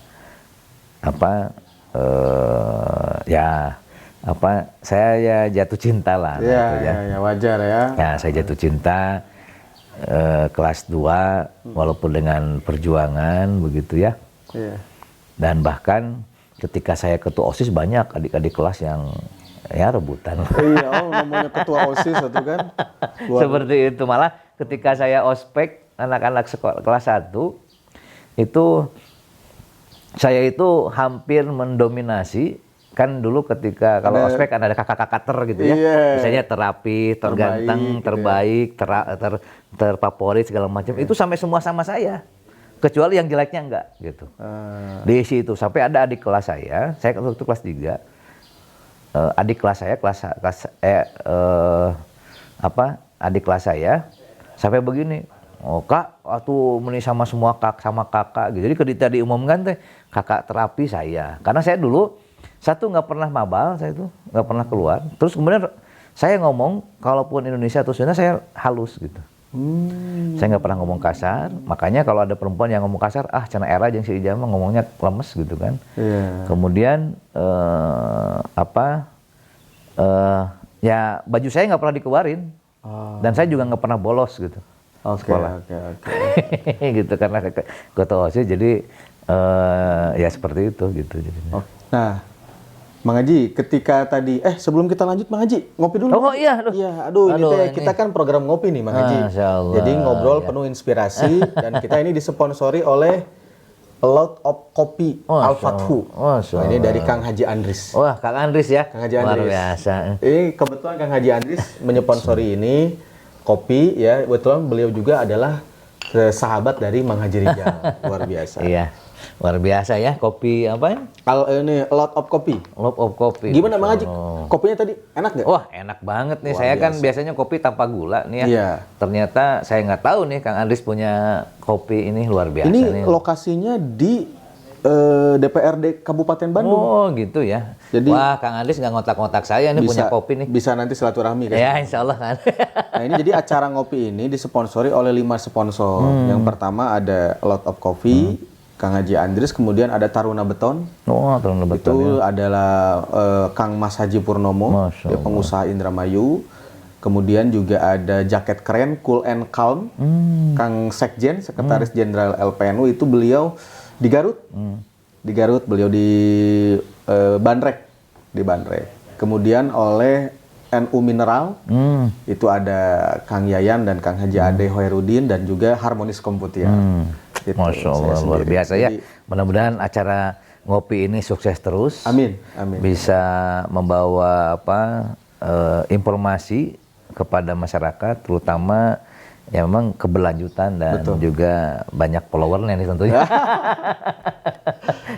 saya ya jatuh cinta lah. Ya wajar ya. Ya saya jatuh cinta kelas 2 walaupun dengan perjuangan begitu ya. Dan bahkan ketika saya ketua OSIS banyak adik-adik kelas yang ya rebutan. Namanya ketua OSIS itu kan. Seperti itu. Malah ketika saya ospek anak-anak kelas 1 itu saya itu hampir mendominasi. Kan dulu ketika kalau ospek kan ada kakak-kakak gitu ya. Misalnya terapi, terganteng, terbaik, terfavorit segala macam. Itu sampai semua sama saya. Kecuali yang jeleknya enggak gitu. Di situ sampai ada adik kelas saya waktu kelas 3. Adik kelas saya adik kelas saya sampai begini. Oh kak, waktu meni sama semua kakak gitu. Jadi ketika diumumkan teh kakak terapi saya. Karena saya dulu nggak pernah mabal, saya itu nggak pernah keluar. Terus kemudian saya ngomong, kalaupun Indonesia atau Sunda saya halus gitu. Saya nggak pernah ngomong kasar. Makanya kalau ada perempuan yang ngomong kasar, cenah era jeung si Ijal mah ngomongnya lemes gitu kan. Kemudian ya baju saya nggak pernah dikeluarin. Dan saya juga nggak pernah bolos gitu. Sekolah. Gitu karena ketua OSIS, jadi ya seperti itu gitu jadinya. Nah, Mang Haji, ketika tadi sebelum kita lanjut Mang Haji, ngopi dulu. Oh iya, ini kita kan program ngopi nih Mang Haji. Jadi ngobrol penuh inspirasi dan kita ini disponsori oleh A Lot of Coffee Al-Fathu. Ini dari Kang Haji Andris. Wah, Kang Andris ya. Kang Haji Andris. Luar biasa. Ini kebetulan Kang Haji Andris menyponsori ini kopi ya. Kebetulan beliau juga adalah sahabat dari Mang Haji Rijal. Luar biasa. Iya, luar biasa ya kopi apa? Kalau ini lot of kopi. Love of kopi. Gimana Mang Haji? Kopinya tadi enak nggak? Wah, enak banget nih. Luar Saya kan biasa. biasanya kopi tanpa gula nih ya. Iya. Ternyata saya nggak tahu nih Kang Andris punya kopi ini luar biasa Ini nih. lokasinya di DPRD Kabupaten Bandung. Oh gitu ya. Jadi- wah Kang Andris nggak ngotak-ngotak saya nih punya kopi nih. Bisa nanti silaturahmi kan. Ya insya Allah kan. Nah ini jadi acara ngopi ini disponsori oleh 5 sponsor. Yang pertama ada Lot of Coffee, Kang Haji Andris, kemudian ada Taruna Beton. Oh terlalu betul. Itu adalah Kang Mas Haji Purnomo, Masya dia pengusaha Indramayu. Kemudian juga ada Jaket Keren, Cool and Calm. Kang Sekjen, Sekretaris Jenderal LPNU, itu beliau di Garut. Di Garut, beliau di Bandrek. Di Bandrek. Kemudian oleh NU Mineral, itu ada Kang Yayan dan Kang Haji Ade Hoerudin, dan juga Harmonis Komputia. Gitu, Masya Allah saya luar sendiri. biasa ya. Jadi, Mudah-mudahan acara ngopi ini sukses terus. amin, amin. Bisa membawa informasi kepada masyarakat, terutama ya memang keberlanjutan dan juga banyak followernya nih tentunya.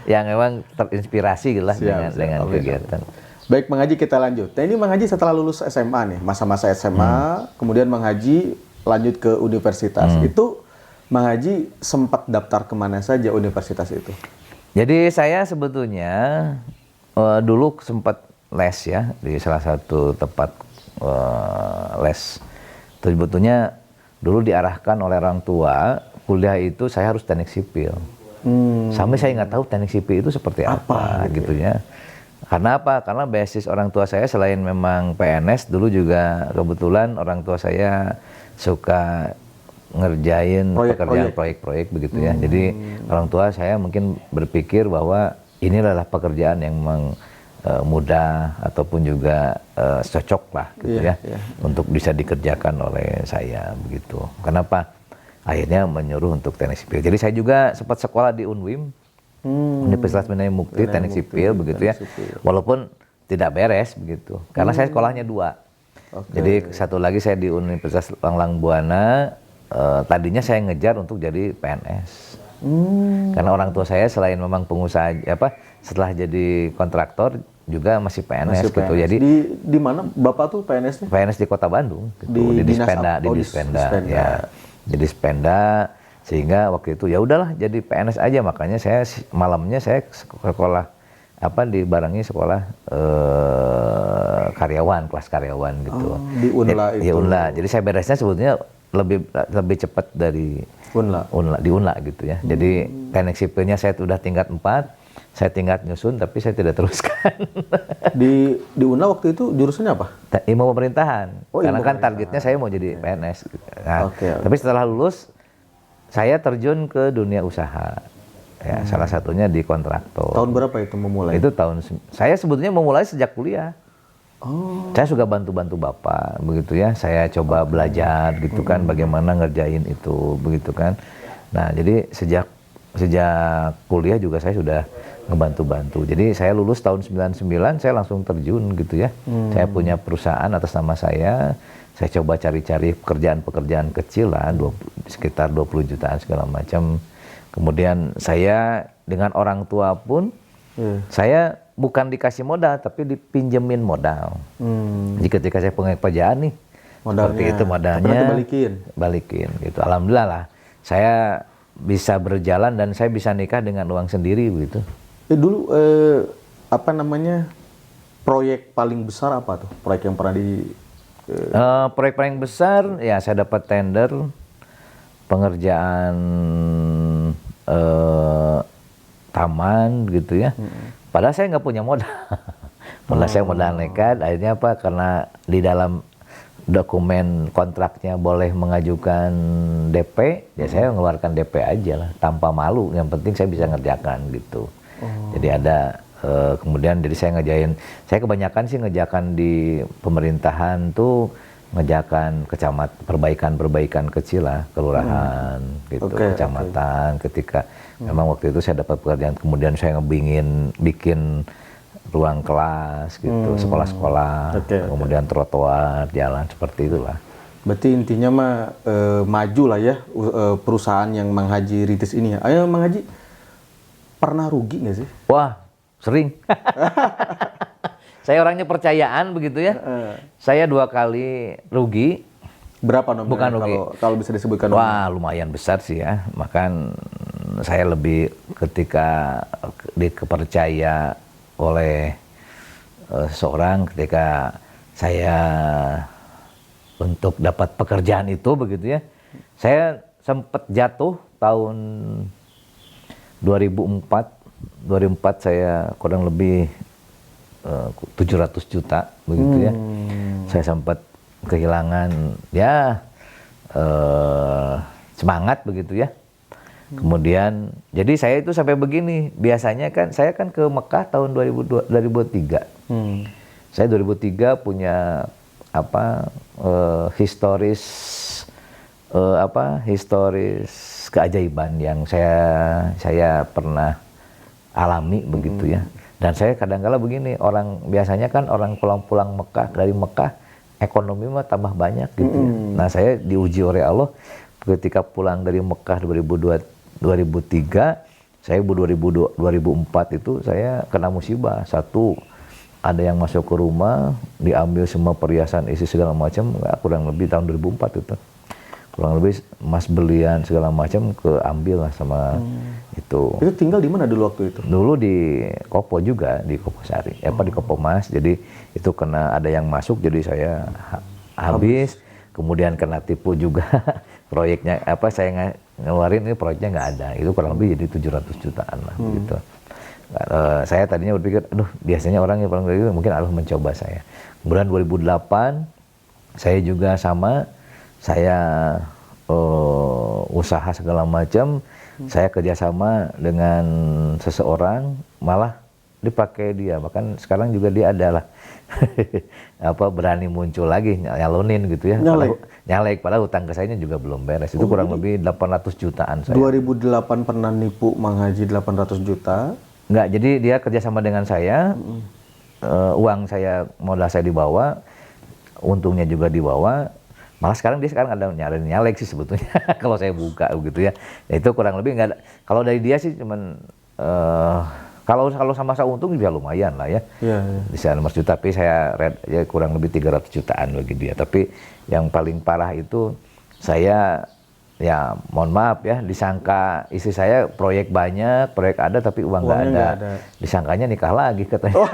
Yang memang terinspirasi gitu lah dengan Amin. kegiatan. Baik, Mang Haji, kita lanjut. Nah, ini Mang Haji setelah lulus SMA nih, masa-masa SMA, kemudian Mang Haji lanjut ke universitas. Itu Mang Haji sempat daftar kemana saja universitas itu? Jadi saya sebetulnya dulu sempat les ya di salah satu tempat les. Sebetulnya dulu diarahkan oleh orang tua, kuliah itu saya harus teknik sipil. Sampai saya nggak tahu teknik sipil itu seperti apa gitu ya. Karena apa? Karena basis orang tua saya selain memang PNS, dulu juga kebetulan orang tua saya suka ngerjain pekerjaan proyek-proyek begitu ya. Jadi orang tua saya mungkin berpikir bahwa ini adalah pekerjaan yang memang mudah ataupun juga cocok lah gitu ya untuk bisa dikerjakan oleh saya begitu. Kenapa? Akhirnya menyuruh untuk teknik sipil. Jadi saya juga sempat sekolah di UNWIM, Universitas Minaya Mukti, teknik sipil begitu ya. Walaupun tidak beres begitu, karena saya sekolahnya 2. Jadi satu lagi saya di Universitas Langlang Buana. Tadinya saya ngejar untuk jadi PNS. Karena orang tua saya selain memang pengusaha setelah jadi kontraktor juga masih PNS gitu. Jadi di mana Bapak tuh PNS-nya? PNS di Kota Bandung gitu, di Dispenda, ya. Jadi Dispenda, sehingga waktu itu ya udahlah jadi PNS aja, makanya saya malamnya saya sekolah dibarengi sekolah karyawan, kelas karyawan gitu. Di Unla itu. Di Unla. Jadi saya beresnya sebetulnya lebih cepat dari Unla di Unla gitu ya. Jadi teknik sipilnya saya sudah tingkat 4, saya tingkat nyusun tapi saya tidak teruskan. di Unla waktu itu jurusannya apa? Ilmu pemerintahan. Karena ilmu kan targetnya saya mau jadi PNS. Nah, Oke. Tapi setelah lulus saya terjun ke dunia usaha. Ya, salah satunya di kontraktor. Tahun berapa itu memulai? Itu saya sebetulnya memulai sejak kuliah. Saya suka bantu-bantu Bapak begitu ya. Saya coba belajar gitu kan bagaimana ngerjain itu begitu kan. Nah, jadi sejak kuliah juga saya sudah ngebantu-bantu. Jadi saya lulus tahun 99, saya langsung terjun gitu ya. Saya punya perusahaan atas nama saya coba cari-cari pekerjaan-pekerjaan kecil lah, sekitar 20 jutaan segala macam. Kemudian saya dengan orang tua pun, saya bukan dikasih modal, tapi dipinjemin modal. Jadi ketika saya punya pekerjaan nih, seperti itu modalnya, balikin gitu. Alhamdulillah lah, saya bisa berjalan dan saya bisa nikah dengan uang sendiri begitu. Dulu proyek paling besar apa tuh? Proyek yang pernah proyek paling besar ya saya dapat tender pengerjaan taman gitu ya. Padahal saya nggak punya modal. Padahal saya modal nekat. Akhirnya apa? Karena di dalam dokumen kontraknya boleh mengajukan DP, ya saya mengeluarkan DP aja lah, tanpa malu. Yang penting saya bisa ngerjakan gitu. Jadi ada kemudian jadi saya saya kebanyakan sih ngerjakan di pemerintahan tuh ngerjakan perbaikan kecil lah, kelurahan gitu, kecamatan. Ketika memang waktu itu saya dapat pekerjaan, kemudian saya bikin ruang kelas gitu, sekolah-sekolah, kemudian trotoar, jalan, seperti itulah. Berarti intinya mah maju lah ya perusahaan yang Mang Haji rintis ini ya. Ayo Mang Haji, pernah rugi nggak sih? Wah, sering. Saya orangnya percayaan begitu ya. Saya 2 kali rugi. Berapa nominalnya Bukan rugi. kalau bisa disebutkan? Wah, lumayan besar sih ya. Makan saya lebih ketika dipercaya oleh seseorang, ketika saya untuk dapat pekerjaan itu begitu ya. Saya sempat jatuh tahun 2004. 2004 saya kurang lebih 700 juta begitu ya. Saya sempat kehilangan ya semangat begitu ya. Kemudian jadi saya itu sampai begini, biasanya kan saya kan ke Mekah tahun 2003. Saya 2003 punya historis keajaiban yang saya pernah alami begitu ya. Dan saya kadang-kala begini, orang biasanya kan orang pulang Mekah dari Mekah ekonomi mah tambah banyak gitu ya. Nah, saya diuji oleh Allah ketika pulang dari Mekah 2003, saya 2004 itu saya kena musibah. Satu, ada yang masuk ke rumah, diambil semua perhiasan isi segala macam, kurang lebih tahun 2004 itu. Kurang lebih emas belian segala macam keambil lah sama itu. Itu tinggal di mana dulu waktu itu? Dulu di Kopo juga, di Kopo Sari, di Kopo Mas. Jadi itu kena ada yang masuk, jadi saya habis. Kemudian kena tipu juga proyeknya, saya ngeluarin ini proyeknya nggak ada. Itu kurang lebih jadi 700 jutaan lah gitu. Saya tadinya berpikir, aduh biasanya orang yang paling gitu mungkin Allah mencoba saya. Kemudian 2008 saya juga sama, saya usaha segala macam, saya kerjasama dengan seseorang, malah dipakai dia. Bahkan sekarang juga dia adalah berani muncul lagi nyalonin gitu ya. Nyalek padahal hutang ke saya juga belum beres. Itu kurang lebih 800 jutaan saya. 2008 pernah nipu Mang Haji 800 juta. Enggak, jadi dia kerjasama dengan saya, uang saya, modal saya dibawa, untungnya juga dibawa. Malah sekarang ada nyalek sih sebetulnya kalau saya buka gitu ya. Itu kurang lebih enggak ada. Kalau dari dia sih cuman kalau sama-sama untung bisa lumayan lah ya. Bisa 5 juta, tapi saya ya kurang lebih 300 jutaan bagi dia. Tapi yang paling parah itu saya ya mohon maaf ya, disangka istri saya proyek banyak, proyek ada tapi uang nggak ada. Disangkanya nikah lagi katanya.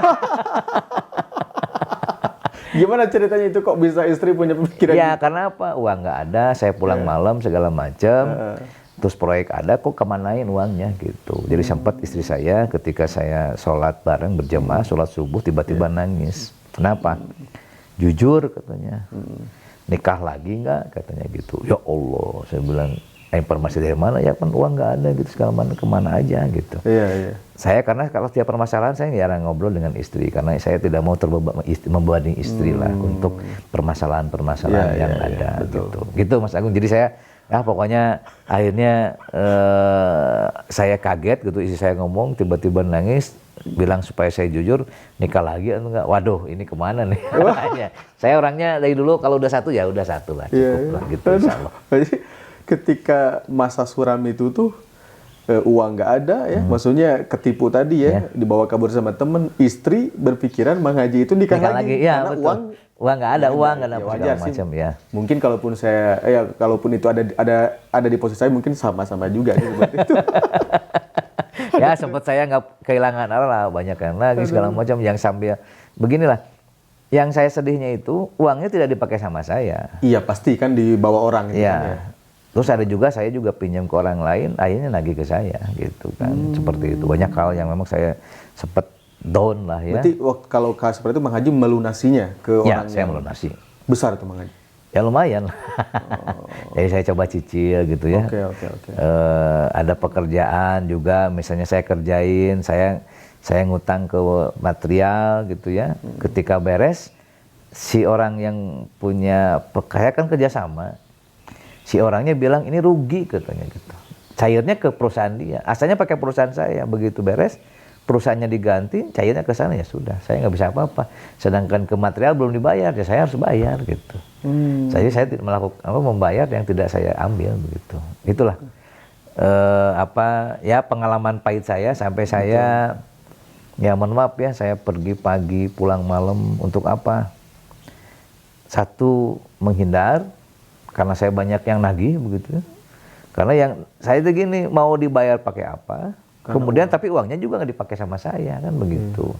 Gimana ceritanya itu kok bisa istri punya pemikiran? Ya karena apa? Uang nggak ada, saya pulang malam segala macam. Terus proyek ada, kok kemanain uangnya gitu. Jadi sempat istri saya ketika saya sholat bareng berjamaah, sholat subuh tiba-tiba nangis. Kenapa? Jujur katanya. Nikah lagi nggak katanya gitu. Ya Allah, saya bilang informasi dari mana ya, kan uang nggak ada gitu, segala mana kemana aja gitu. Saya karena kalau setiap permasalahan saya jarang ngobrol dengan istri karena saya tidak mau membebani istri lah untuk permasalahan-permasalahan yang ada gitu Mas Agung. Jadi saya pokoknya akhirnya saya kaget gitu, istri saya ngomong tiba-tiba nangis, bilang supaya saya jujur, nikah lagi atau enggak. Waduh, ini kemana nih? Saya orangnya dari dulu kalau udah satu ya udah satu lah, cukup lah gitu insyaallah. Jadi ketika masa suram itu tuh uang nggak ada ya, maksudnya ketipu tadi ya, dibawa kabur sama temen, istri berpikiran Mang Haji itu nikah lagi ya, karena betul. Uang nggak ada, uang nggak ada segala macam ya. Mungkin kalaupun itu ada di posisi saya mungkin sama-sama juga nih seperti itu. Ya sempat saya nggak kehilangan arah, banyak yang lagi segala macam yang sambil beginilah. Yang saya sedihnya itu uangnya tidak dipakai sama saya. Iya pasti kan dibawa orang gitu kan ya. Terus ada juga saya juga pinjam ke orang lain, akhirnya nagih ke saya gitu kan. Seperti itu. Banyak hal yang memang saya sempat down lah ya. Berarti kalau seperti itu Mang Haji melunasinya ke orang saya melunasi. Besar itu Mang Haji? Ya lumayan. Jadi saya coba cicil gitu ya. Oke. Ada pekerjaan juga, misalnya saya kerjain, saya ngutang ke material gitu ya. Ketika beres, si orang yang punya, saya kan kerjasama. Si orangnya bilang ini rugi katanya gitu. Cairnya ke perusahaan dia. Asalnya pakai perusahaan saya. Begitu beres, perusahaannya diganti, cairnya ke sana ya sudah, saya nggak bisa apa-apa. Sedangkan ke material belum dibayar, ya saya harus bayar gitu. Saya tidak melakukan membayar yang tidak saya ambil begitu. Itulah pengalaman pahit saya sampai saya ya mohon maaf ya, saya pergi pagi pulang malam untuk apa? Satu, menghindar karena saya banyak yang nagih begitu. Karena yang saya itu gini, mau dibayar pakai apa? Kemudian tapi uangnya juga nggak dipakai sama saya kan begitu.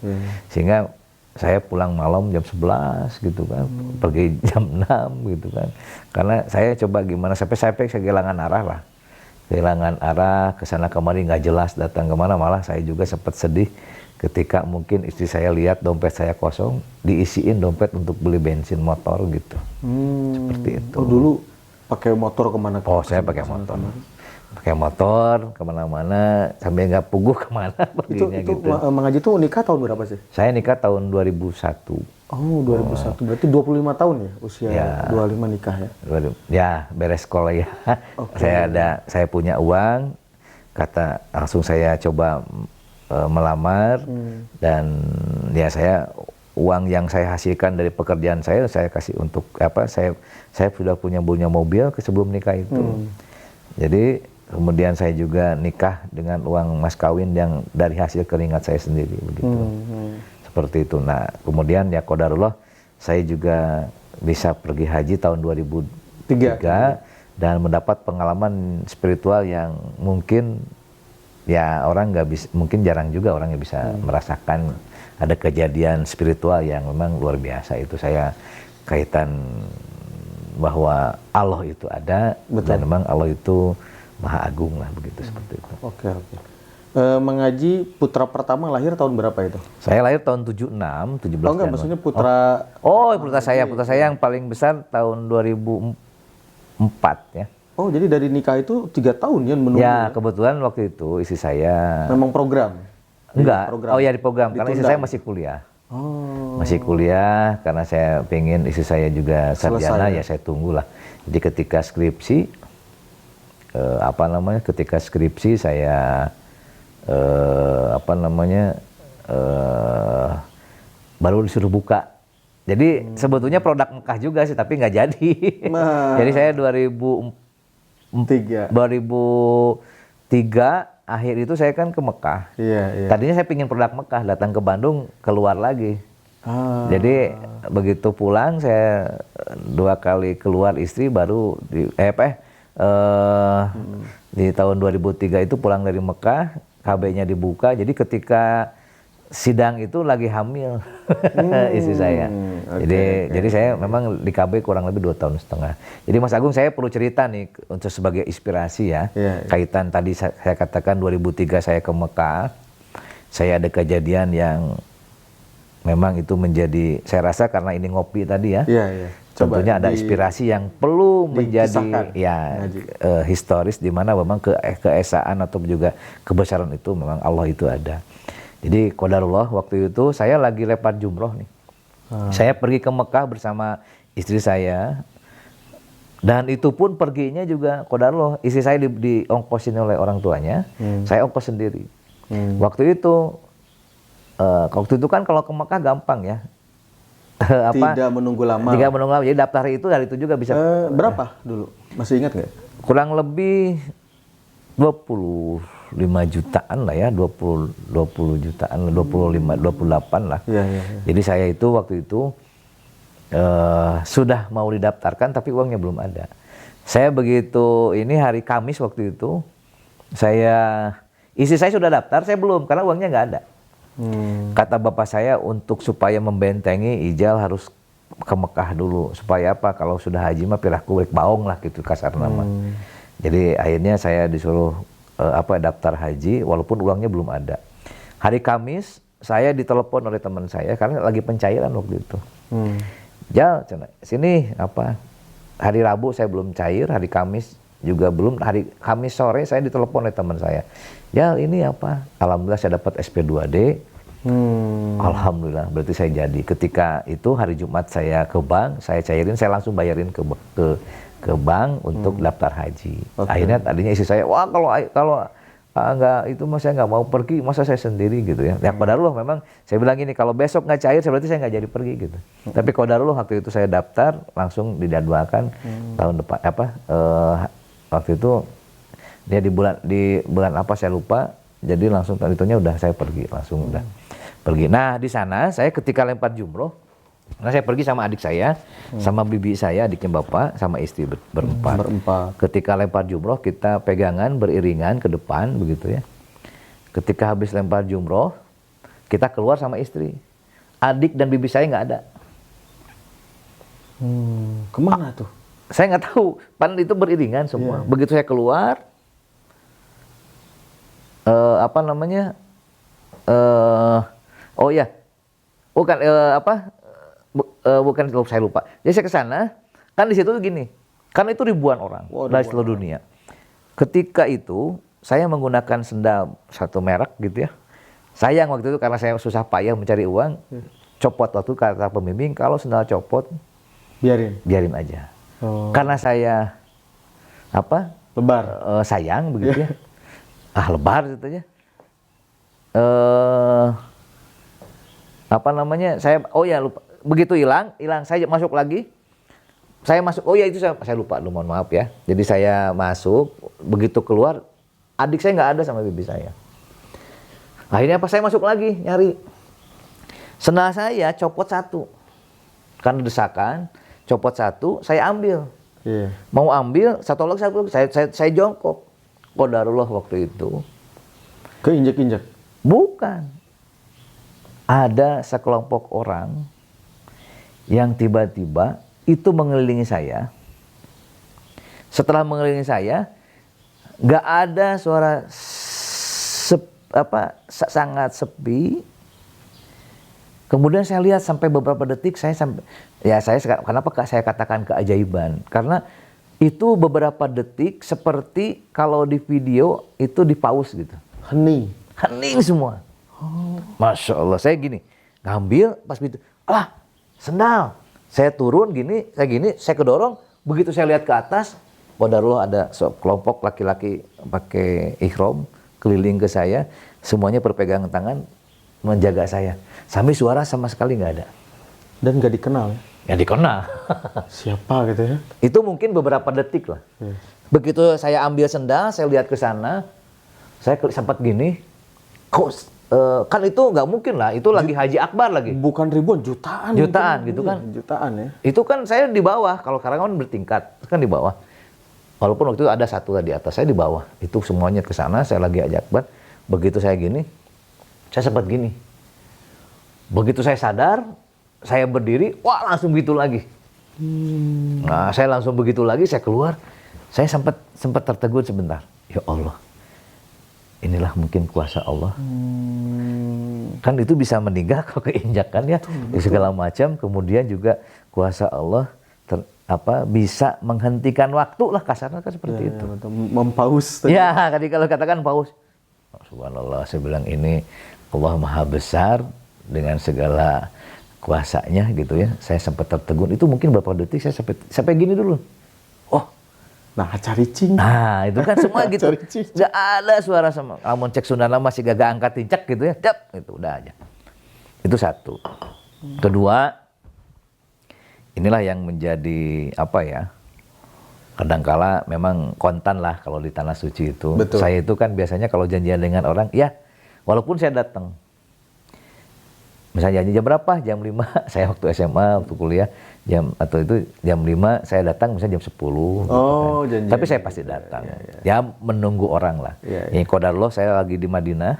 Sehingga saya pulang malam jam 11 gitu kan, pergi jam 6 gitu kan. Karena saya coba gimana sampai saya kehilangan arah lah. Kehilangan arah, kesana kemari nggak jelas datang kemana, malah saya juga sempat sedih ketika mungkin istri saya lihat dompet saya kosong, diisiin dompet untuk beli bensin motor gitu. Seperti itu. Oh, dulu pakai motor kemana? Oh, saya pakai motor. Pakai motor kemana-mana sampai nggak puguh kemana perginya itu gitu. mengaji tuh nikah tahun berapa sih? Saya nikah tahun 2001. Oh, 2001. Berarti 25 tahun ya usia Ya. 25 nikah ya? Ya, beres sekolah ya. Okay. Saya punya uang, langsung saya coba melamar dan ya uang yang saya hasilkan dari pekerjaan saya kasih untuk saya sudah punya mobil sebelum nikah itu. Jadi kemudian saya juga nikah dengan uang mas kawin yang dari hasil keringat saya sendiri begitu. Seperti itu. Nah, kemudian ya qadarullah saya juga bisa pergi haji tahun 2003 dan mendapat pengalaman spiritual yang mungkin ya orang nggak bisa, mungkin jarang juga orang yang bisa merasakan ada kejadian spiritual yang memang luar biasa. Itu saya kaitan bahwa Allah itu ada. Betul. Dan memang Allah itu Maha Agung lah begitu seperti itu. Oke. Mengaji putra pertama lahir tahun berapa itu? Saya lahir tahun 76, 17 Oh enggak, maksudnya putra. Putra saya yang paling besar tahun 2004 ya. Oh, jadi dari nikah itu 3 tahun ya menunggu? Ya, kebetulan waktu itu istri saya... Memang program? Enggak, di program, karena istri Ditunda. saya masih kuliah. Oh. Masih kuliah, karena saya pengen istri saya juga sarjana, ya saya tunggulah. Jadi ketika skripsi, saya, baru disuruh buka. Jadi sebetulnya produk Mekah juga sih, tapi nggak jadi. Jadi saya 2003 akhir itu saya kan ke Mekah. Iya. Tadinya saya pingin produk Mekah, datang ke Bandung keluar lagi. Jadi begitu pulang saya 2 kali keluar istri baru di tahun 2003 itu pulang dari Mekah, KB-nya dibuka. Jadi ketika sidang itu lagi hamil istri saya. Jadi saya memang di KB kurang lebih 2,5 tahun. Jadi Mas Agung, saya perlu cerita nih untuk sebagai inspirasi ya. Kaitan tadi saya katakan 2003 saya ke Mekah. Saya ada kejadian yang memang itu menjadi, saya rasa karena ini ngopi tadi ya. Tentunya ada inspirasi yang perlu menjadi historis, di mana memang keesaan atau juga kebesaran itu memang Allah itu ada. Jadi qadarullah waktu itu saya lagi lempar jumroh nih. Saya pergi ke Mekah bersama istri saya. Dan itu pun perginya juga qadarullah. Istri saya diongkosin oleh orang tuanya. Saya ongkos sendiri. Waktu itu kan kalau ke Mekah gampang ya. Tidak menunggu lama. Jadi daftar itu dari itu juga bisa. Berapa dulu? Masih ingat nggak? Kurang lebih 25 jutaan lah ya, 20 jutaan, 28 lah. Jadi saya itu waktu itu sudah mau didaftarkan tapi uangnya belum ada. Saya begitu ini hari Kamis waktu itu, istri saya sudah daftar, saya belum karena uangnya nggak ada. Kata bapak saya untuk supaya membentengi Ijal harus ke Mekah dulu. Supaya apa? Kalau sudah haji mah pirah kurik baong lah gitu kasar nama. Jadi akhirnya saya disuruh daftar haji walaupun uangnya belum ada. Hari Kamis saya ditelepon oleh teman saya karena lagi pencairan waktu itu. Jal, sini hari Rabu saya belum cair, hari Kamis juga belum, hari Kamis sore saya ditelepon oleh teman saya. Jal, ini alhamdulillah saya dapat SP2D. Alhamdulillah, berarti saya jadi. Ketika itu hari Jumat saya ke bank, saya cairin, saya langsung bayarin ke bank untuk daftar haji. Akhirnya tadinya istri saya, wah kalau Enggak, itu mas saya nggak mau pergi, masa saya sendiri gitu ya. Ya qadarullah memang saya bilang gini, kalau besok nggak cair berarti saya nggak jadi pergi gitu. Tapi qadarullah waktu itu saya daftar langsung dijadwalkan tahun depan waktu itu dia di bulan apa saya lupa, jadi langsung itunya udah saya pergi langsung udah pergi. Nah di sana saya ketika lempar jumroh, nah saya pergi sama adik saya, sama bibi saya, adiknya bapak, sama istri berempat. Ketika lempar jumroh kita pegangan beriringan ke depan begitu ya. Ketika habis lempar jumroh kita keluar sama istri. Adik dan bibi saya nggak ada. Kemana tuh? Saya nggak tahu. Pan itu beriringan semua. Begitu saya keluar, apa namanya? Oh ya, bukan bukan saya lupa. Jadi saya ke sana, kan di situ tuh gini, kan itu ribuan orang dari seluruh dunia. Ketika itu saya menggunakan sendal satu merek gitu ya. Sayang waktu itu karena saya susah payah mencari uang, copot waktu kata pembimbing kalau sendal copot, biarin aja. Karena saya lebar, sayang begitu ya. Lebar gitu ya. Apa namanya? Saya lupa. Begitu hilang saya masuk lagi. Saya masuk, saya lupa, mohon maaf ya. Jadi saya masuk, begitu keluar, adik saya nggak ada sama bibi saya. Akhirnya saya masuk lagi, nyari. Sendal saya copot satu. Karena desakan, copot satu, saya ambil. Mau ambil, satu lagi saya jongkok. Qadarullah waktu itu. Keinjek-injek? Bukan. Ada sekelompok orang yang tiba-tiba itu mengelilingi saya. Setelah mengelilingi saya, nggak ada suara sangat sepi. Kemudian saya lihat sampai beberapa detik kenapa saya katakan keajaiban? Karena itu beberapa detik seperti kalau di video itu di pause gitu. Hening semua. Masya Allah, saya gini ngambil pas itu, sendal. Saya turun gini, saya kedorong. Begitu saya lihat ke atas, qadarullah ada sekelompok laki-laki pakai ihram keliling ke saya, semuanya berpegangan tangan menjaga saya. Sampai suara sama sekali nggak ada. Dan nggak dikenal? Ya dikenal. Siapa gitu ya? Itu mungkin beberapa detik lah. Begitu saya ambil sendal, saya lihat ke sana, saya sempat gini, kan itu nggak mungkin lah, itu lagi Haji Akbar lagi. Bukan ribuan, jutaan gitu kan. Jutaan ya. Itu kan saya di bawah, kalau sekarang kan bertingkat, kan di bawah. Walaupun waktu itu ada satu di atas, saya di bawah. Itu semuanya ke sana, saya lagi Haji Akbar. Begitu saya gini, saya sempat gini. Begitu saya sadar, saya berdiri, langsung begitu lagi. Nah, saya langsung begitu lagi, saya keluar. Saya sempat tertegun sebentar. Ya Allah. Inilah mungkin kuasa Allah. Kan itu bisa meninggal kalau keinjakan ya, segala macam. Kemudian juga kuasa Allah bisa menghentikan waktu lah, kasarnya kan seperti itu. Mempaus. Ya, tadi kalau katakan paus. Subhanallah, saya bilang ini Allah Maha Besar dengan segala kuasanya gitu ya. Saya sempat tertegun. Itu mungkin beberapa detik saya sampai gini dulu. Nah, caricing. Nah, itu kan semua gitu. Gak ada suara sama. Amun cek Sundana masih gak angkat tincak gitu ya. Itu udah aja. Itu satu. Kedua, inilah yang menjadi kadangkala memang kontan lah kalau di Tanah Suci itu. Betul. Saya itu kan biasanya kalau janjian dengan orang, ya walaupun saya datang. Misalnya janji jam berapa? Jam 5. Saya waktu SMA, waktu kuliah, jam 5 saya datang misalnya jam 10 gitu kan. Janjian. Tapi saya pasti datang. Ya menunggu orang lah. Ini qadarullah saya lagi di Madinah.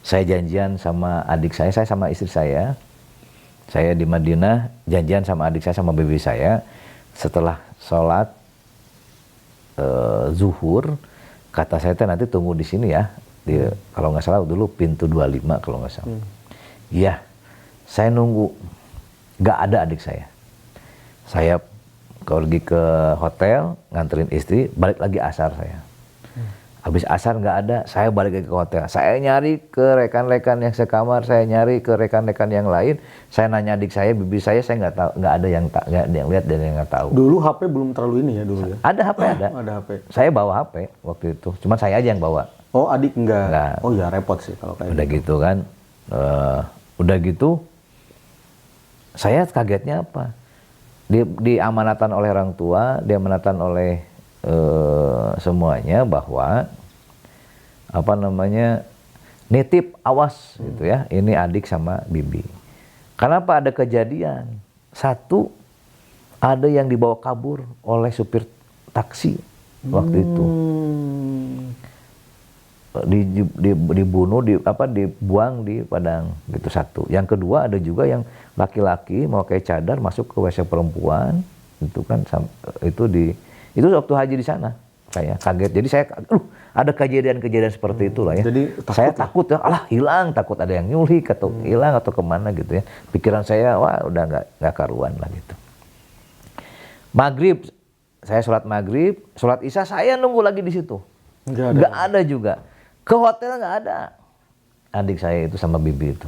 Saya janjian sama adik saya sama istri saya. Saya di Madinah janjian sama adik saya sama bibi saya. Setelah sholat zuhur, kata saya nanti tunggu di sini ya. Kalau nggak salah dulu pintu 25 kalau nggak salah. Iya, saya nunggu. Nggak ada adik saya. Saya pergi ke hotel, nganterin istri, balik lagi asar saya. Habis asar nggak ada, saya balik lagi ke hotel. Saya nyari ke rekan-rekan yang sekamar, saya nyari ke rekan-rekan yang lain. Saya nanya adik saya, bibi saya nggak tahu, nggak ada yang lihat dan yang nggak tahu. Dulu HP belum terlalu ini ya dulu ya? Ada HP ada. Ada HP. Saya bawa HP waktu itu, cuma saya aja yang bawa. Oh, adik enggak. Enggak. Oh ya repot sih kalau kayak Udah gitu kan, udah gitu, saya kagetnya apa? Diamanatan oleh orang tua, diamanatan oleh semuanya bahwa apa namanya nitip awas gitu ya, ini adik sama bibi. Kenapa ada kejadian? Satu, ada yang dibawa kabur oleh supir taksi waktu itu. Dibunuh, dibuang di Padang gitu satu. Yang kedua ada juga yang laki-laki mau kayak cadar masuk ke WC perempuan itu kan itu waktu haji di sana saya kaget. Jadi saya ada kejadian-kejadian seperti itulah ya. Jadi saya takut ya, alah hilang, takut ada yang nyulik atau hilang atau kemana gitu ya. Pikiran saya wah udah nggak karuan lah gitu. Maghrib saya sholat maghrib, sholat isya saya nunggu lagi di situ. Nggak ada juga. Ke hotel nggak ada. Adik saya itu sama bibi itu.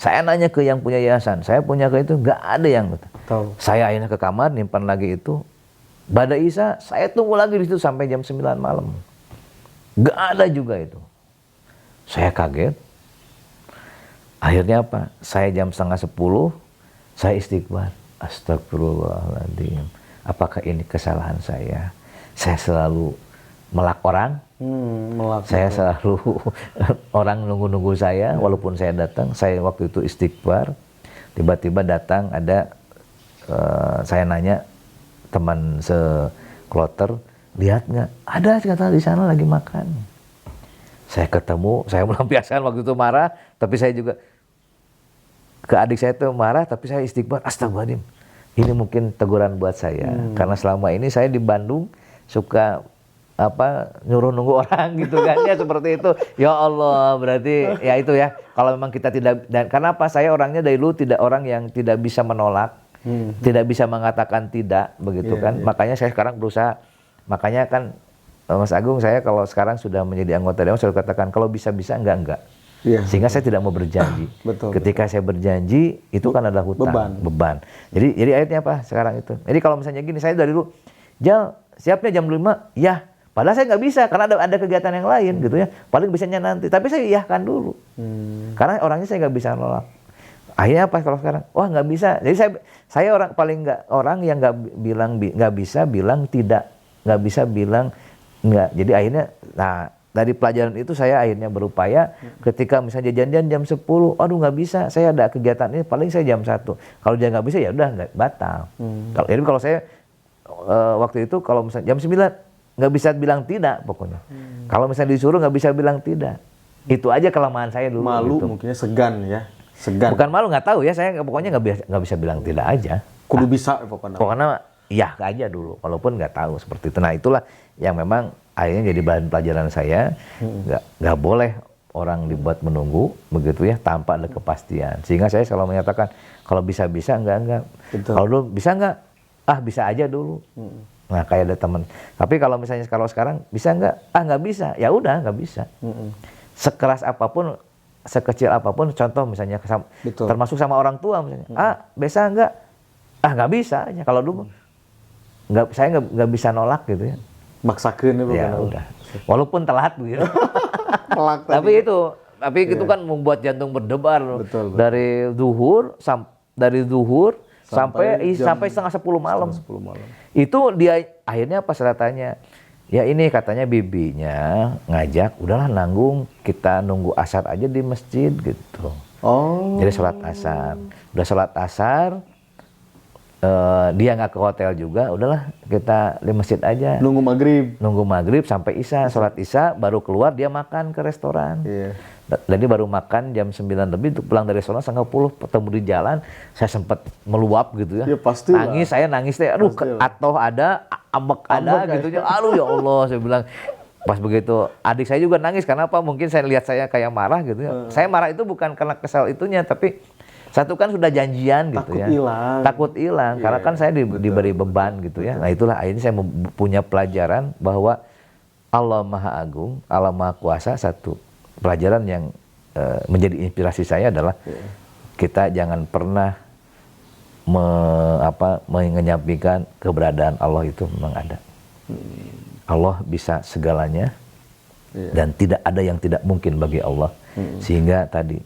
Saya nanya ke yang punya yayasan, saya punya ke itu nggak ada yang tahu. Saya akhirnya ke kamar nyimpan lagi itu. Bada isya saya tunggu lagi di situ sampai jam 9 malam. Nggak ada juga itu. Saya kaget. Akhirnya apa? Saya jam 9:30 saya istighfar. Astagfirullahaladzim. Apakah ini kesalahan saya? Saya selalu melak orang. Saya selalu orang nunggu-nunggu saya, walaupun saya datang, saya waktu itu istighfar. Tiba-tiba datang ada, saya nanya teman sekloter, lihat nggak? Ada kata di sana lagi makan. Saya ketemu, saya melampiaskan waktu itu marah, tapi saya juga ke adik saya itu marah, tapi saya istighfar. Astagfirullahaladzim. Ini mungkin teguran buat saya, karena selama ini saya di Bandung suka nyuruh nunggu orang gitu kan ya seperti itu. Ya Allah, berarti ya itu ya. Kalau memang kita tidak, dan karena apa? Saya orangnya dari dulu tidak orang yang tidak bisa menolak, tidak bisa mengatakan tidak begitu kan. Makanya saya sekarang berusaha. Makanya kan Mas Agung, saya kalau sekarang sudah menjadi anggota dewan selalu katakan kalau bisa-bisa enggak. Sehingga saya tidak mau berjanji. Ketika saya berjanji itu kan adalah hutang, beban. Jadi akhirnya apa sekarang itu? Jadi kalau misalnya gini, saya dari dulu, Jal siapnya jam 5, ya. Padahal saya nggak bisa karena ada kegiatan yang lain gitu ya. Paling bisanya nanti. Tapi saya iyahkan dulu. Karena orangnya saya nggak bisa nolak. Akhirnya apa kalau sekarang? Wah nggak bisa. Jadi saya orang yang nggak bisa bilang tidak, nggak bisa bilang nggak. Jadi akhirnya, nah dari pelajaran itu saya akhirnya berupaya ketika misalnya janjian jam 10, aduh nggak bisa, saya ada kegiatan ini, paling saya jam 1. Kalau dia nggak bisa ya udah nggak batal. Kalau saya waktu itu kalau misalnya jam 9 nggak bisa bilang tidak pokoknya. Kalau misalnya disuruh nggak bisa bilang tidak. Itu aja kelemahan saya dulu. Malu gitu. mungkinnya segan ya. Segan. Bukan malu, nggak tahu ya, saya pokoknya nggak bisa bilang tidak aja. Kudu bisa pokoknya. Pokoknya iya aja dulu, walaupun nggak tahu seperti itu. Nah itulah yang memang akhirnya jadi bahan pelajaran saya. Nggak boleh orang dibuat menunggu begitu ya tanpa ada kepastian. Sehingga saya selalu menyatakan kalau bisa-bisa enggak. Kalau dulu bisa enggak? Bisa aja dulu. Nah kayak ada teman. Tapi kalau misalnya kalau sekarang bisa enggak? Nggak bisa. Ya udah nggak bisa. Sekeras apapun, sekecil apapun, contoh misalnya termasuk sama orang tua misalnya. Bisa enggak? Nggak bisa aja. Kalau dulu saya nggak bisa nolak gitu ya. Maksakeun ya udah. Walaupun telat gitu. Tapi itu kan membuat jantung berdebar. Dari zuhur sampai setengah 10 malam. Itu dia akhirnya pas saya tanya, ya ini katanya bibinya ngajak, udahlah nanggung, kita nunggu asar aja di masjid gitu. Jadi sholat asar. Udah sholat asar, dia nggak ke hotel juga, udahlah kita di masjid aja. Nunggu maghrib sampai isya, sholat isya, baru keluar dia makan ke restoran. Jadi baru makan jam 9 lebih, untuk pulang dari restoran 9:30, ketemu di jalan, saya sempat meluap gitu ya. Saya nangis deh, aduh atau ada, ambek ada gitu ya. Aduh ya Allah, saya bilang. Pas begitu adik saya juga nangis, karena apa? Mungkin saya lihat saya kayak marah gitu ya. Saya marah itu bukan karena kesal itunya, tapi satu kan sudah janjian gitu ya. Takut hilang, karena kan saya diberi beban gitu ya. Nah itulah akhirnya saya punya pelajaran bahwa Allah Maha Agung, Allah Maha Kuasa. Satu pelajaran yang menjadi inspirasi saya adalah kita jangan pernah mengenyampingkan keberadaan Allah itu memang ada. Allah bisa segalanya, dan tidak ada yang tidak mungkin bagi Allah. Sehingga tadi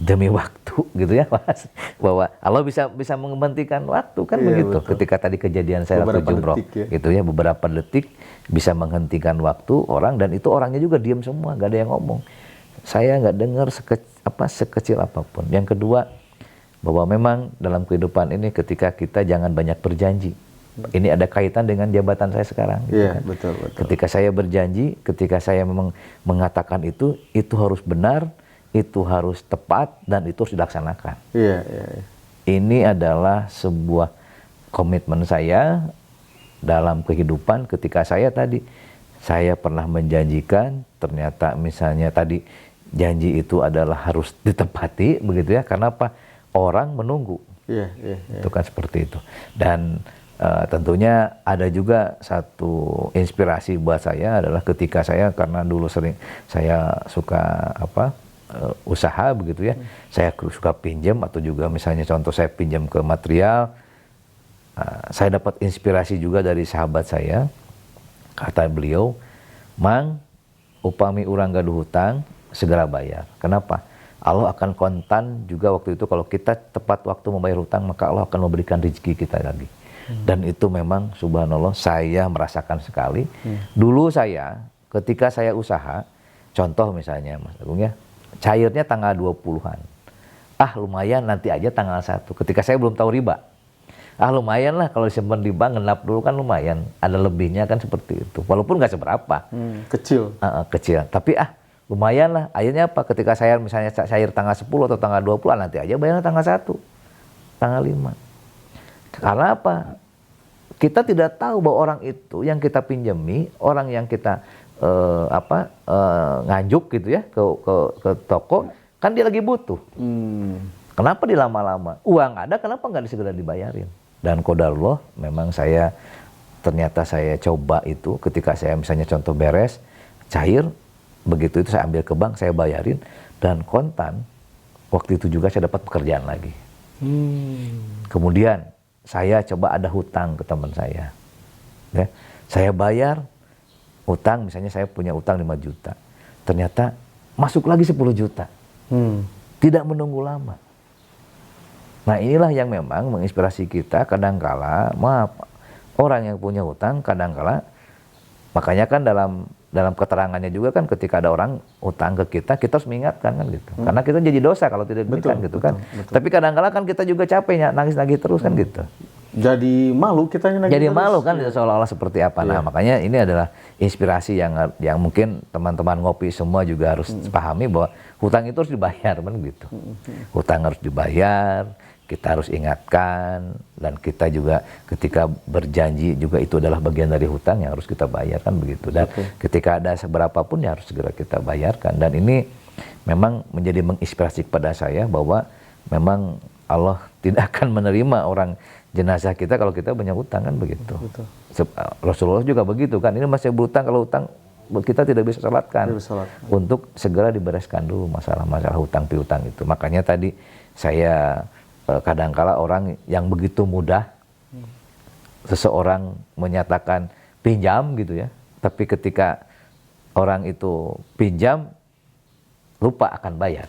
demi waktu gitu ya Mas, bahwa Allah bisa menghentikan waktu kan begitu. Betul. Ketika tadi kejadian saya waktu jumroh gitu ya, beberapa detik bisa menghentikan waktu orang, dan itu orangnya juga diam semua, gak ada yang ngomong. Saya nggak dengar sekecil apapun. Yang kedua, bahwa memang dalam kehidupan ini ketika kita jangan banyak berjanji. Ini ada kaitan dengan jabatan saya sekarang. Gitu kan. Betul. Ketika saya berjanji, ketika saya memang mengatakan itu harus benar, itu harus tepat, dan itu harus dilaksanakan. Iya. Ini adalah sebuah komitmen saya dalam kehidupan. Ketika saya pernah menjanjikan, ternyata misalnya tadi janji itu adalah harus ditepati, begitu ya. Karena apa? Orang menunggu. Iya. Itu kan seperti itu. Dan tentunya ada juga satu inspirasi buat saya adalah ketika saya, karena dulu sering saya suka usaha begitu ya, saya suka pinjam, atau juga misalnya contoh saya pinjam ke material, saya dapat inspirasi juga dari sahabat saya. Kata beliau, "Mang, upami urang gaduh hutang, segera bayar." Kenapa? Allah akan kontan juga waktu itu kalau kita tepat waktu membayar hutang, maka Allah akan memberikan rezeki kita lagi. Dan itu memang subhanallah saya merasakan sekali. Dulu saya ketika saya usaha, contoh misalnya Mas Agung ya, cairnya tanggal 20-an. Lumayan nanti aja tanggal 1. Ketika saya belum tahu riba. Lumayan lah kalau disimpan di bank, ngenap dulu kan lumayan. Ada lebihnya kan seperti itu. Walaupun nggak seberapa. Kecil. Kecil. Tapi lumayan lah. Akhirnya apa? Ketika saya misalnya cair tanggal 10 atau tanggal 20, nanti aja bayarnya tanggal 1. Tanggal 5. Karena apa? Kita tidak tahu bahwa orang itu yang kita pinjami, orang yang kita nganjuk gitu ya ke toko, kan dia lagi butuh. Kenapa dilama-lama? Uang ada, kenapa nggak segera dibayarin? Dan qadarullah, memang ternyata saya coba itu ketika saya misalnya contoh beres, cair, begitu itu saya ambil ke bank, saya bayarin, dan kontan, waktu itu juga saya dapat pekerjaan lagi. Kemudian saya coba ada hutang ke teman saya. Ya, saya bayar hutang, misalnya saya punya hutang 5 juta. Ternyata masuk lagi 10 juta. Tidak menunggu lama. Nah inilah yang memang menginspirasi kita kadangkala, orang yang punya hutang kadangkala, makanya kan dalam keterangannya juga kan ketika ada orang hutang ke kita harus mengingatkan kan gitu. Karena kita jadi dosa kalau tidak demikian gitu kan. Betul. Tapi kadangkala kan kita juga capek nangis-nangis terus kan gitu. Jadi malu kitanya nangis. Jadi malu kan seolah-olah seperti apa. Nah makanya ini adalah inspirasi yang mungkin teman-teman ngopi semua juga harus pahami bahwa hutang itu harus dibayar kan gitu. Hutang harus dibayar. Kita harus ingatkan, dan kita juga ketika berjanji juga itu adalah bagian dari hutang yang harus kita bayarkan begitu. Dan ketika ada seberapa pun ya harus segera kita bayarkan. Dan ini memang menjadi menginspirasi kepada saya bahwa memang Allah tidak akan menerima orang jenazah kita kalau kita punya hutang kan begitu. Rasulullah juga begitu kan. Ini masih berhutang, kalau hutang kita tidak bisa salatkan. Untuk segera dibereskan dulu masalah-masalah hutang piutang itu. Makanya tadi saya kadangkala orang yang begitu mudah seseorang menyatakan pinjam gitu ya, tapi ketika orang itu pinjam lupa akan bayar.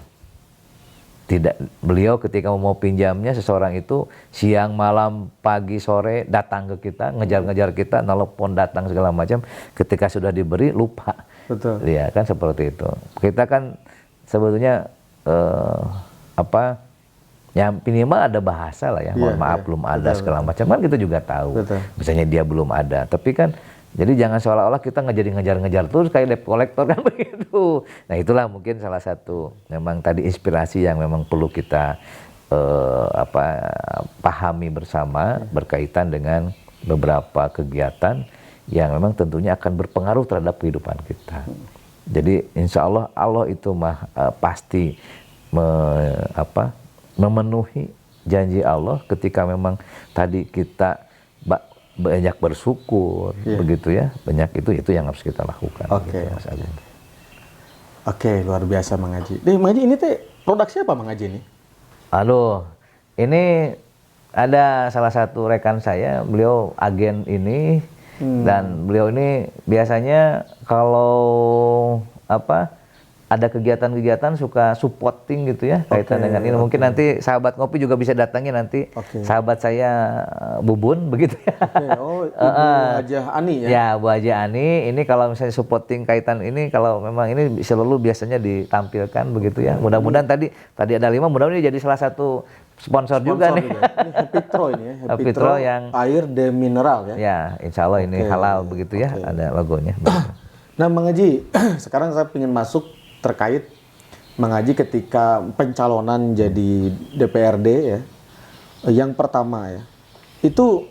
Beliau ketika mau pinjamnya, seseorang itu siang, malam, pagi, sore datang ke kita, ngejar-ngejar kita, nelpon, datang segala macam. Ketika sudah diberi lupa. Betul. Ya kan seperti itu. Kita kan sebetulnya ya minimal ada bahasa lah ya, mohon maaf belum ada segala macam kan kita juga tahu. Misalnya dia belum ada, tapi kan jadi jangan seolah-olah kita ngejar-ngejar terus kayak debt collector kan begitu. Nah itulah mungkin salah satu memang tadi inspirasi yang memang perlu kita pahami bersama berkaitan dengan beberapa kegiatan yang memang tentunya akan berpengaruh terhadap kehidupan kita. Jadi insya Allah itu pasti memenuhi janji Allah ketika memang tadi kita banyak bersyukur, begitu ya, banyak itu yang harus kita lakukan. Oke, luar biasa Mang Haji. Mang Haji ini produk siapa Mang Haji ini? Ini ada salah satu rekan saya, beliau agen ini Dan beliau ini biasanya kalau ada kegiatan-kegiatan suka supporting gitu ya kaitan dengan ini. Mungkin nanti sahabat ngopi juga bisa datangi nanti sahabat saya Bubun begitu ya. Oh, Ibu Hajah Ani ya? Ya, Bu Hajah Ani. Ini kalau misalnya supporting kaitan ini, kalau memang ini selalu biasanya ditampilkan begitu ya. Mudah-mudahan tadi ada 5, mudah-mudahan ini jadi salah satu sponsor juga nih. Ini Happy Tro ini ya. Happy Tro yang air de mineral ya. Ya, insya Allah ini halal begitu ya. Ada logonya. Nah, Mang Haji, sekarang saya ingin masuk terkait Mang Haji ketika pencalonan jadi DPRD ya. Yang pertama ya. Itu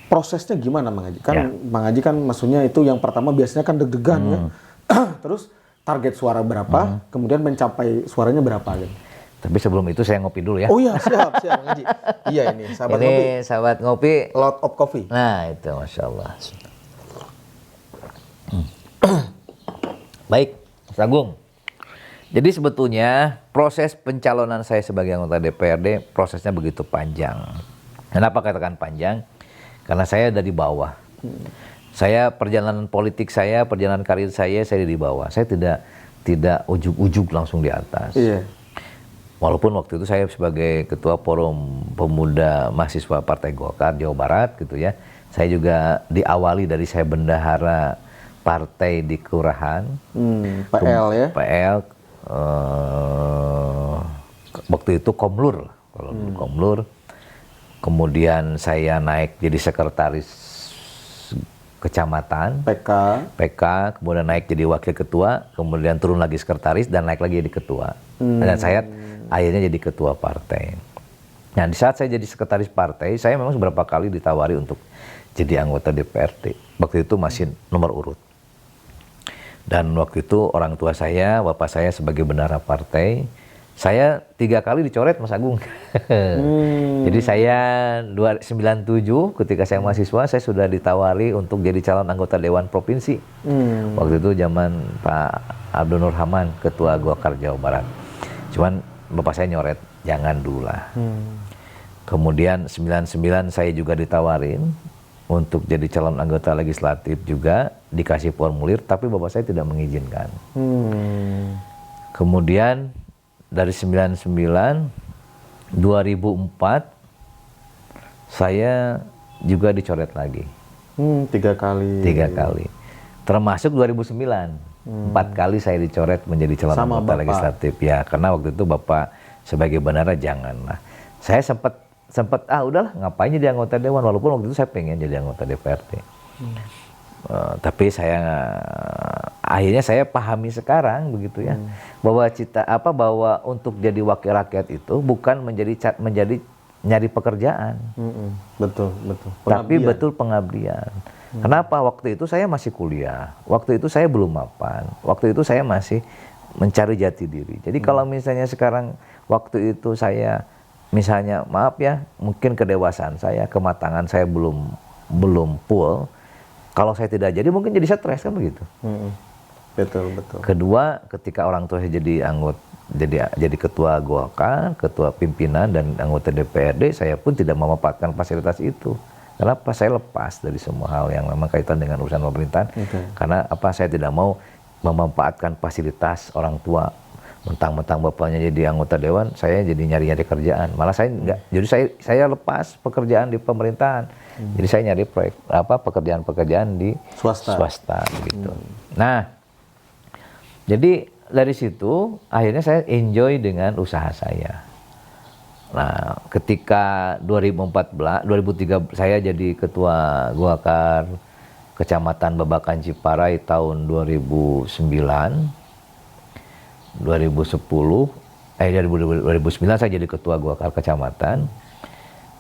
prosesnya gimana Mang Haji? Kan Mang Haji kan maksudnya itu yang pertama biasanya kan deg-degan ya. Terus target suara berapa, kemudian mencapai suaranya berapa gitu. Tapi sebelum itu saya ngopi dulu ya. Oh iya, siap Mang Haji. Iya ini sahabat ini ngopi. sahabat ngopi. Lot of Coffee. Nah itu Masya Allah. Baik, Mas Agung. Jadi sebetulnya proses pencalonan saya sebagai anggota DPRD prosesnya begitu panjang. Kenapa katakan panjang? Karena saya dari bawah. Saya perjalanan politik saya, perjalanan karir saya di bawah. Saya tidak ujug-ujug langsung di atas. Iya. Walaupun waktu itu saya sebagai ketua forum pemuda mahasiswa Partai Golkar Jawa Barat gitu ya. Saya juga diawali dari saya bendahara partai di kelurahan. PL ya. PL. Waktu itu Komlur, kalau Komlur. Kemudian saya naik jadi sekretaris kecamatan. PK, kemudian naik jadi wakil ketua, kemudian turun lagi sekretaris dan naik lagi jadi ketua. Dan saya akhirnya jadi ketua partai. Nah, di saat saya jadi sekretaris partai, saya memang beberapa kali ditawari untuk jadi anggota DPRD. Waktu itu masih nomor urut. Dan waktu itu orang tua saya, bapak saya sebagai bendahara partai, saya 3 kali dicoret Mas Agung. Jadi saya 97 ketika saya mahasiswa, saya sudah ditawari untuk jadi calon anggota Dewan Provinsi. Waktu itu zaman Pak Abdul Nur Haman, Ketua Golkar Jawa Barat. Cuman bapak saya nyoret, jangan dulu lah. Kemudian 99 saya juga ditawarin untuk jadi calon anggota legislatif juga, dikasih formulir, tapi bapak saya tidak mengizinkan. Kemudian dari 99, 2004 saya juga dicoret lagi. 3 kali. 3 kali. Termasuk 2009. 4 kali saya dicoret menjadi calon anggota legislatif. Ya, karena waktu itu bapak sebagai bendahara janganlah. Saya sempat udahlah ngapain jadi anggota dewan, walaupun waktu itu saya pengen jadi anggota DPRD. Tapi akhirnya saya pahami sekarang begitu ya, bahwa bahwa untuk jadi wakil rakyat itu bukan menjadi nyari pekerjaan. Betul. Tapi betul pengabdian. Kenapa? Waktu itu saya masih kuliah, waktu itu saya belum mapan, waktu itu saya masih mencari jati diri. Jadi kalau misalnya sekarang waktu itu saya misalnya, maaf ya, mungkin kedewasaan saya, kematangan saya belum full. Kalau saya tidak jadi, mungkin jadi stres kan begitu. Betul. Kedua, ketika orang tua saya jadi anggota, jadi ketua Golkar, ketua pimpinan dan anggota DPRD, saya pun tidak memanfaatkan fasilitas itu. Kenapa? Saya lepas dari semua hal yang memang kaitan dengan urusan pemerintahan. Karena saya tidak mau memanfaatkan fasilitas orang tua. Mentang-mentang bapaknya jadi anggota dewan, saya jadi nyari-nyari kerjaan. Malah saya enggak. Jadi saya lepas pekerjaan di pemerintahan. Jadi saya nyari pekerjaan-pekerjaan di swasta gitu. Nah, jadi dari situ akhirnya saya enjoy dengan usaha saya. Nah, ketika 2003 saya jadi ketua Golkar Kecamatan Babakan Ciparai tahun 2009 saya jadi ketua Golkar Kecamatan.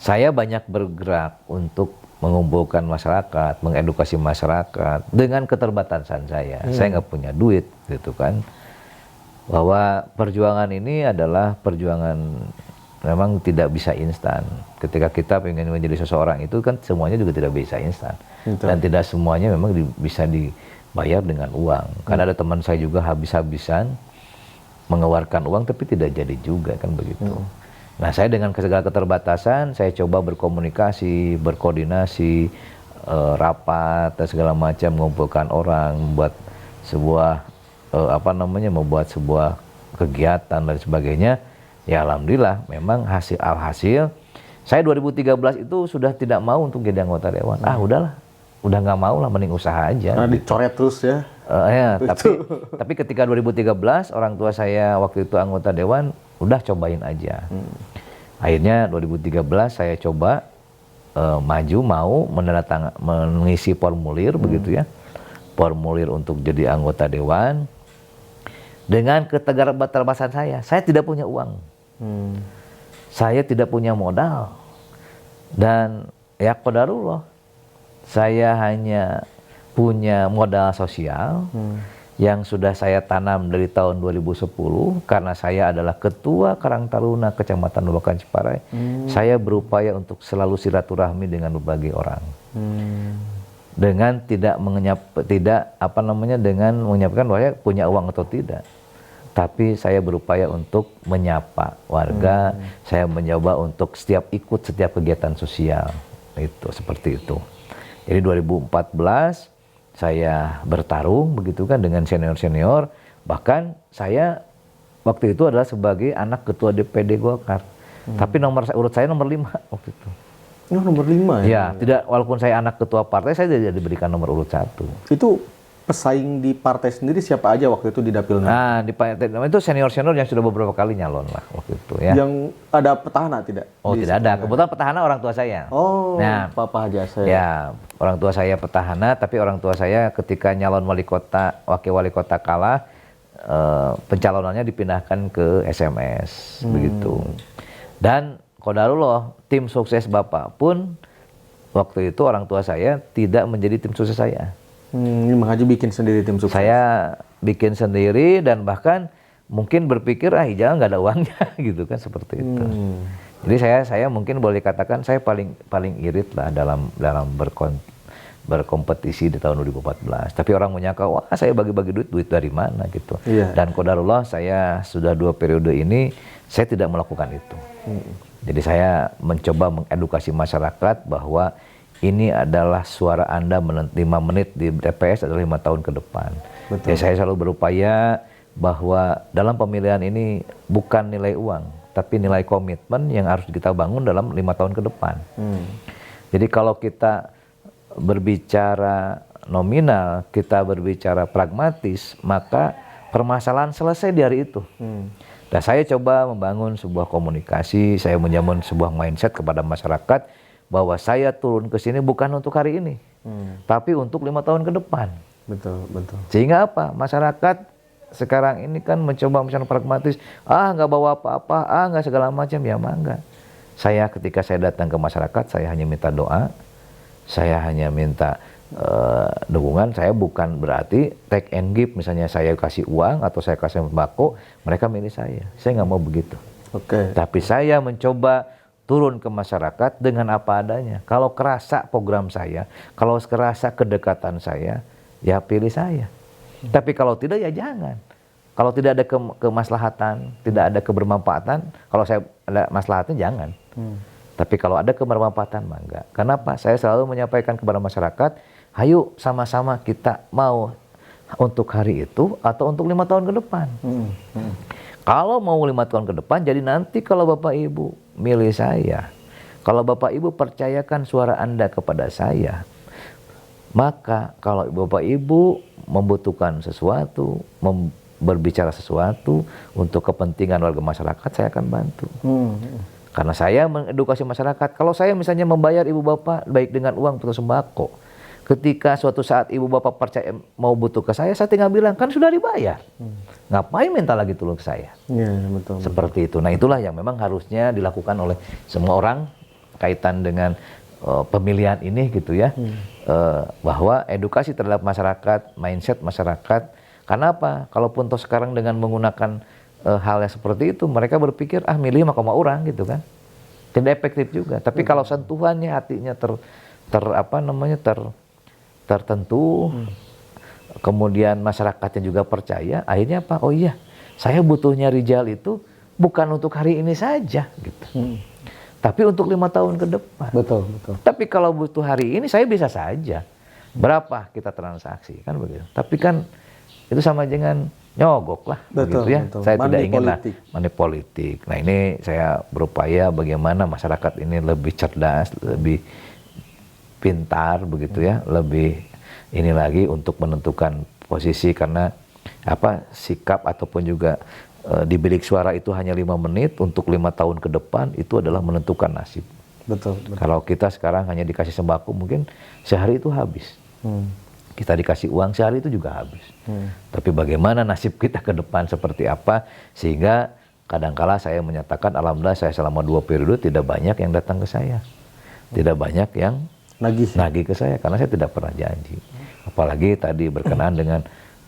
Saya banyak bergerak untuk mengumpulkan masyarakat, mengedukasi masyarakat dengan keterbatasan saya. Saya nggak punya duit, gitu kan. Bahwa perjuangan ini adalah perjuangan memang tidak bisa instan. Ketika kita ingin menjadi seseorang itu kan semuanya juga tidak bisa instan. Dan tidak semuanya memang bisa dibayar dengan uang. Karena ada teman saya juga habis-habisan mengeluarkan uang tapi tidak jadi juga kan begitu. Nah, saya dengan segala keterbatasan saya coba berkomunikasi, berkoordinasi, rapat dan segala macam, mengumpulkan orang, membuat sebuah membuat sebuah kegiatan dan sebagainya. Ya alhamdulillah memang hasil saya 2013 itu sudah tidak mau untuk jadi anggota dewan. Udahlah, udah nggak mau lah, mending usaha aja. Nah, dicoret terus ya. Tapi ketika 2013 orang tua saya waktu itu anggota dewan, udah cobain aja. Akhirnya 2013 saya coba maju, mau mengisi formulir begitu ya, formulir untuk jadi anggota dewan. Dengan keterbatasan saya tidak punya uang, saya tidak punya modal, dan ya qadarullah, saya hanya punya modal sosial yang sudah saya tanam dari tahun 2010 karena saya adalah ketua Karang Taruna Kecamatan Nubakan Ciparai. Saya berupaya untuk selalu silaturahmi dengan berbagai orang. Dengan dengan menyiapkan bahwa punya uang atau tidak. Tapi saya berupaya untuk menyapa warga, saya mencoba untuk ikut setiap kegiatan sosial. Itu seperti itu. Jadi 2014 saya bertarung begitu kan dengan senior-senior, bahkan saya waktu itu adalah sebagai anak ketua DPD Golkar. Tapi urut saya nomor 5 waktu itu. Oh, nomor 5 ya? Ya, tidak, walaupun saya anak ketua partai, saya tidak diberikan nomor urut 1. Itu pesaing di partai sendiri siapa aja waktu itu di Dapilna? Nah, di partai itu senior-senior yang sudah beberapa kali nyalon lah waktu itu ya. Yang ada petahana tidak? Oh, tidak ada. Kebetulan petahana orang tua saya. Oh, nah, Papa Haji Asep. Ya, orang tua saya petahana, tapi orang tua saya ketika nyalon wakil wali kota kalah, pencalonannya dipindahkan ke SMS begitu. Dan qadarullah, tim sukses Bapak pun waktu itu orang tua saya tidak menjadi tim sukses saya. Mang Haji bikin sendiri tim sukses? Saya bikin sendiri dan bahkan mungkin berpikir Ijal nggak ada uangnya gitu kan, seperti itu. Jadi saya mungkin boleh katakan saya paling irit lah dalam berkompetisi di tahun 2014. Tapi orang menyangka, wah saya bagi-bagi duit dari mana gitu. Dan qadarullah saya sudah 2 periode ini saya tidak melakukan itu. Jadi saya mencoba mengedukasi masyarakat bahwa ini adalah suara Anda 5 menit di TPS adalah 5 tahun ke depan. Jadi saya selalu berupaya bahwa dalam pemilihan ini bukan nilai uang, tapi nilai komitmen yang harus kita bangun dalam 5 tahun ke depan. Jadi kalau kita berbicara nominal, kita berbicara pragmatis, maka permasalahan selesai di hari itu. Dan saya coba membangun sebuah komunikasi, saya membangun sebuah mindset kepada masyarakat bahwa saya turun ke sini bukan untuk hari ini, tapi untuk 5 tahun ke depan. Betul. Sehingga apa? Masyarakat sekarang ini kan mencoba misalnya pragmatis, nggak bawa apa-apa, nggak segala macam, ya mangga. Saya ketika saya datang ke masyarakat, saya hanya minta doa, saya hanya minta dukungan. Saya bukan berarti take and give, misalnya saya kasih uang atau saya kasih sembako, mereka milih saya. Saya nggak mau begitu. Tapi saya mencoba turun ke masyarakat dengan apa adanya. Kalau kerasa program saya, kalau kerasa kedekatan saya, ya pilih saya. Tapi kalau tidak, ya jangan. Kalau tidak ada kemaslahatan, tidak ada kebermanfaatan, kalau saya ada maslahatnya jangan. Tapi kalau ada kebermanfaatan, mah enggak. Kenapa? Saya selalu menyampaikan kepada masyarakat, ayo sama-sama kita mau untuk hari itu atau untuk 5 tahun ke depan. Kalau mau 5 tahun ke depan, jadi nanti kalau Bapak Ibu milih saya, kalau Bapak Ibu percayakan suara Anda kepada saya, maka kalau Bapak Ibu membutuhkan sesuatu, berbicara sesuatu untuk kepentingan warga masyarakat, saya akan bantu. Karena saya mengedukasi masyarakat. Kalau saya misalnya membayar ibu bapak baik dengan uang atau sembako, ketika suatu saat ibu bapak percaya mau butuh ke saya tinggal bilang, kan sudah dibayar. Ngapain minta lagi tolong ke saya? Betul. Seperti itu. Nah itulah yang memang harusnya dilakukan oleh semua orang kaitan dengan pemilihan ini gitu ya. Bahwa edukasi terhadap masyarakat, mindset masyarakat. Karena apa? Kalaupun toh sekarang dengan menggunakan hal yang seperti itu, mereka berpikir milih mah orang gitu kan. Tidak efektif juga. Tapi kalau sentuhannya hatinya tertentu, kemudian masyarakatnya juga percaya, akhirnya apa? Oh iya, saya butuhnya Rijal itu bukan untuk hari ini saja gitu. Tapi untuk 5 tahun ke depan. Betul, betul. Tapi kalau butuh hari ini saya bisa saja. Berapa kita transaksi kan begitu. Tapi kan itu sama dengan nyogok lah, Betul, begitu ya. betul. Saya Money tidak ingin politik. money politik. Nah ini saya berupaya bagaimana masyarakat ini lebih cerdas, lebih pintar begitu ya, lebih ini lagi untuk menentukan posisi karena sikap ataupun juga di bilik suara itu hanya 5 menit untuk 5 tahun ke depan itu adalah menentukan nasib. Betul, betul. Kalau kita sekarang hanya dikasih sembako mungkin sehari itu habis. Kita dikasih uang sehari itu juga habis. Tapi bagaimana nasib kita ke depan seperti apa sehingga kadangkala saya menyatakan alhamdulillah saya selama 2 periode tidak banyak yang datang ke saya. Tidak banyak yang nagih ke saya karena saya tidak pernah janji. Apalagi tadi berkenaan dengan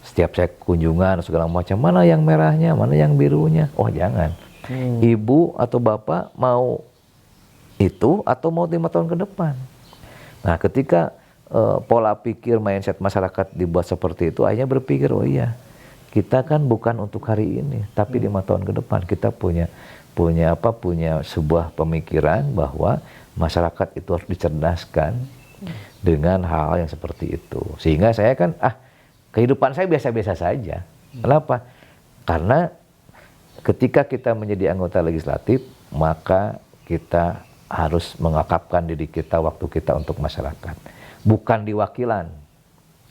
setiap saya kunjungan segala macam, mana yang merahnya, mana yang birunya. Oh jangan. Ibu atau bapak mau itu atau mau 5 tahun ke depan. Nah ketika pola pikir mindset masyarakat dibuat seperti itu, akhirnya berpikir oh iya kita kan bukan untuk hari ini, tapi 5 tahun ke depan kita punya sebuah pemikiran bahwa masyarakat itu harus dicerdaskan dengan hal yang seperti itu. Sehingga saya kan kehidupan saya biasa-biasa saja. Kenapa? Karena ketika kita menjadi anggota legislatif, maka kita harus mengakapkan diri kita, waktu kita untuk masyarakat. Bukan diwakilan,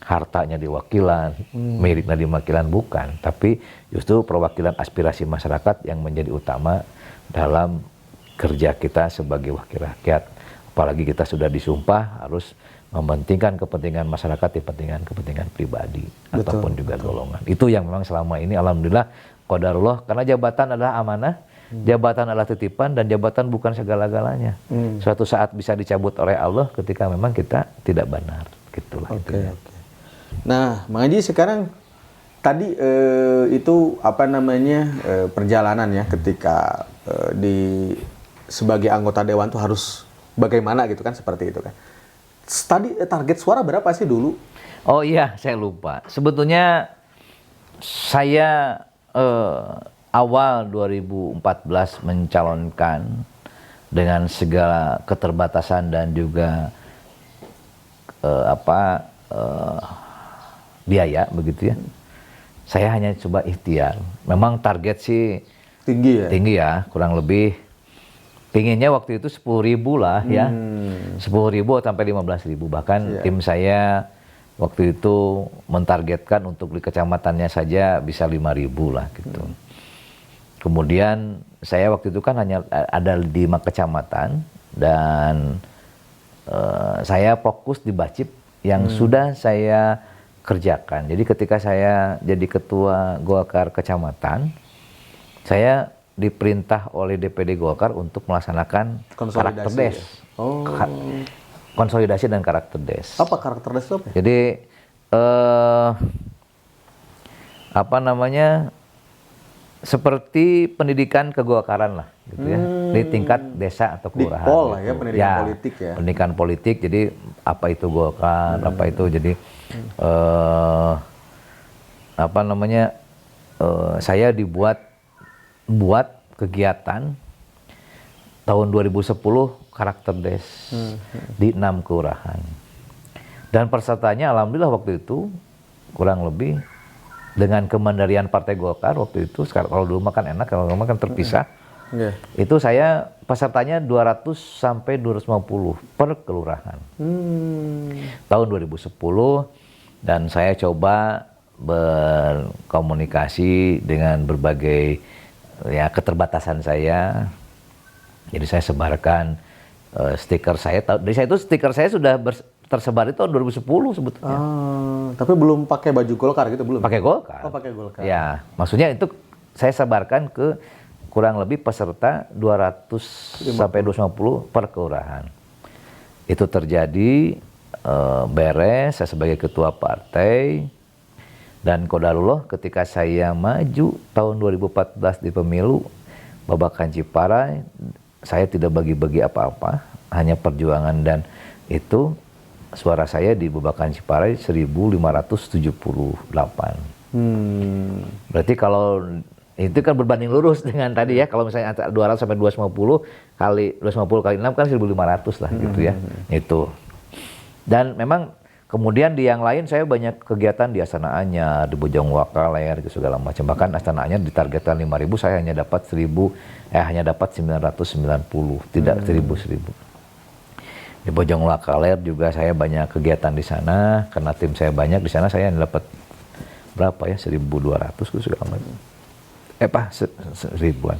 hartanya diwakilan, miliknya diwakilan, bukan. Tapi justru perwakilan aspirasi masyarakat yang menjadi utama dalam kerja kita sebagai wakil rakyat. Apalagi kita sudah disumpah harus mementingkan kepentingan masyarakat, kepentingan pribadi ataupun juga golongan. Itu yang memang selama ini alhamdulillah qadarullah, karena jabatan adalah amanah, jabatan adalah titipan, dan jabatan bukan segala-galanya. Suatu saat bisa dicabut oleh Allah ketika memang kita tidak benar. Gitulah. Oke. Nah, Mang Haji sekarang tadi itu perjalanan ya ketika sebagai anggota dewan tuh harus bagaimana gitu kan, seperti itu kan. Tadi target suara berapa sih dulu? Oh iya, saya lupa. Sebetulnya saya awal 2014 mencalonkan dengan segala keterbatasan dan juga biaya begitu ya. Saya hanya coba ikhtiar. Memang target sih tinggi ya, kurang lebih. Pinginnya waktu itu 10.000 lah ya, 10.000 sampai 15.000. Bahkan tim saya waktu itu mentargetkan untuk di kecamatannya saja bisa 5.000 lah gitu. Kemudian saya waktu itu kan hanya ada di 5 kecamatan dan saya fokus di Bacip yang sudah saya kerjakan. Jadi ketika saya jadi ketua Golkar kecamatan, saya diperintah oleh DPD Golkar untuk melaksanakan karakter des. Konsolidasi dan karakter des. Apa karakter des itu apa? Jadi seperti pendidikan kegolkaran lah gitu ya. Di tingkat desa atau kelurahan. Dikpol lah gitu. ya, pendidikan politik ya. Pendidikan politik. Jadi apa itu Golkar, apa itu jadi saya buat kegiatan tahun 2010 karakter des di 6 kelurahan. Dan pesertanya alhamdulillah waktu itu kurang lebih dengan kemandirian Partai Golkar waktu itu. Sekarang kalau dulu makan enak, kalau makan terpisah. Itu saya pesertanya 200 sampai 250 per kelurahan. Tahun 2010, dan saya coba berkomunikasi dengan berbagai keterbatasan saya. Jadi saya sebarkan stiker saya. Dari saya itu stiker saya sudah tersebar itu tahun 2010 sebetulnya. Tapi belum pakai baju Golkar gitu, belum? Pakai Golkar. Oh, pakai Golkar. Ya, maksudnya itu saya sebarkan ke kurang lebih peserta 200 sampai 250 per kelurahan. Itu terjadi beres, saya sebagai ketua partai. Dan qadarullah ketika saya maju tahun 2014 di pemilu Babakan Ciparai, saya tidak bagi-bagi apa-apa, hanya perjuangan, dan itu suara saya di Babakan Ciparai 1578. Berarti kalau itu kan berbanding lurus dengan tadi ya. Kalau misalnya antara 200 sampai 250 kali 6 kan 1.500 lah gitu ya. Itu. Dan memang kemudian di yang lain saya banyak kegiatan di Astana Anyar, di Bojong Wakaler, gitu segala macam. Bahkan Astana Anyar ditargetkan 5.000, saya hanya dapat 990, tidak 1.000. Di Bojong Wakaler juga saya banyak kegiatan di sana, karena tim saya banyak di sana, saya dapat berapa ya, 1.200 gitu segala macam. Seribuan.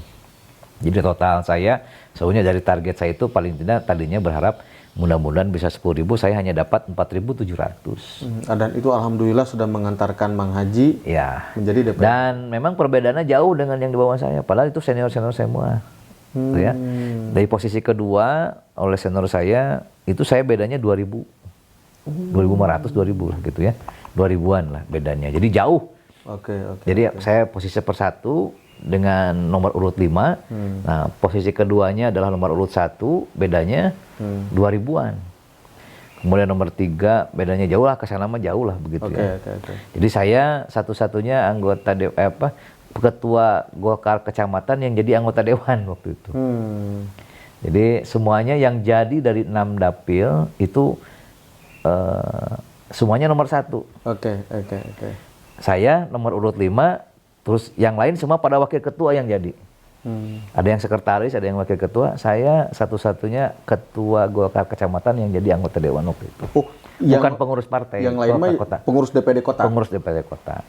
Jadi total saya sebenarnya dari target saya itu paling tidak tadinya berharap mudah-mudahan bisa 10.000, saya hanya dapat 4.700. Dan itu alhamdulillah sudah mengantarkan Mang Haji Ya. menjadi DPD. Dan memang perbedaannya jauh dengan yang di bawah saya, padahal itu senior-senior semua. Gitu ya. Dari posisi kedua oleh senior saya itu saya bedanya 2.000. 2.500, 2.000 lah gitu ya. 2.000-an lah bedanya. Jadi jauh. Jadi saya posisi persatu dengan nomor urut 5. Nah, posisi keduanya adalah nomor urut 1, bedanya 2.000-an. Kemudian nomor 3 bedanya jauh lah, ke sana mah jauh lah begitu ya. Jadi saya satu-satunya anggota ketua Golkar kecamatan yang jadi anggota dewan waktu itu. Jadi semuanya yang jadi dari 6 dapil itu semuanya nomor 1. Saya nomor urut 5, terus yang lain semua pada wakil ketua yang jadi. Ada yang sekretaris, ada yang wakil ketua. Saya satu-satunya ketua Golkar kecamatan yang jadi anggota dewan waktu itu. Bukan pengurus partai. Yang lain mah pengurus DPD kota. Pengurus DPD kota.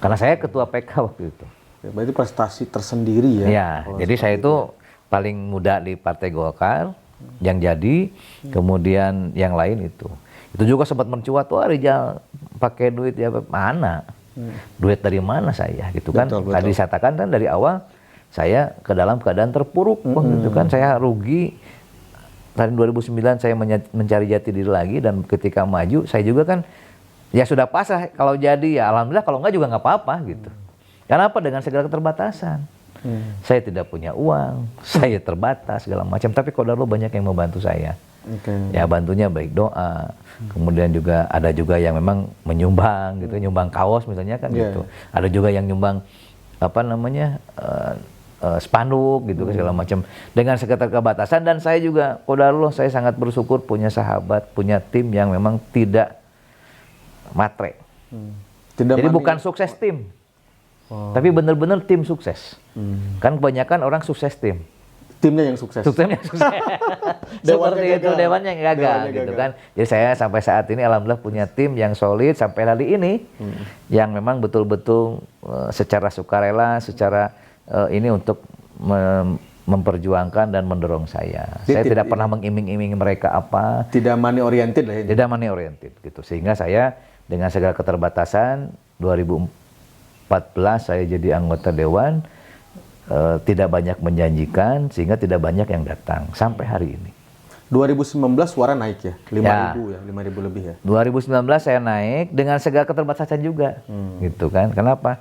Karena saya ketua PK waktu itu. Berarti prestasi tersendiri ya. Ya, jadi saya itu paling muda di Partai Golkar yang jadi, kemudian yang lain itu. Itu juga sempat mencuat, wah Rijal pakai duit ya mana? Duit dari mana saya gitu kan? Betul. Tadi saya katakan kan dari awal saya ke dalam keadaan terpuruk gitu kan, saya rugi. Tahun 2009 saya mencari jati diri lagi, dan ketika maju saya juga kan ya sudah pasrah, kalau jadi ya alhamdulillah, kalau enggak juga nggak apa-apa gitu. Kenapa? Dengan segala keterbatasan. Saya tidak punya uang, saya terbatas segala macam, tapi qadarullah banyak yang membantu saya. Ya bantunya baik doa, kemudian juga ada juga yang memang menyumbang gitu, nyumbang kaos misalnya kan gitu. Ada juga yang nyumbang spanduk gitu segala macam, dengan segala keterbatasan. Dan saya juga qadarullah saya sangat bersyukur punya sahabat, punya tim yang memang tidak matre. Jadi bukan sukses tim. Tapi benar-benar tim sukses. Kan kebanyakan orang sukses tim. Timnya yang sukses. Timnya sukses. Seperti itu, dewannya yang gagal gitu kan. Jadi saya sampai saat ini alhamdulillah punya tim yang solid sampai hari ini, yang memang betul-betul secara sukarela, secara ini untuk memperjuangkan dan mendorong saya. Saya tidak pernah mengiming-iming mereka apa. Tidak money oriented lah ini. Tidak money oriented gitu. Sehingga saya dengan segala keterbatasan 2014 saya jadi anggota dewan, tidak banyak menjanjikan sehingga tidak banyak yang datang sampai hari ini. 2019 suara naik ya, 5.000 ya, 5.000 lebih ya. 2019 saya naik dengan segala keterbatasan juga, gitu kan? Kenapa?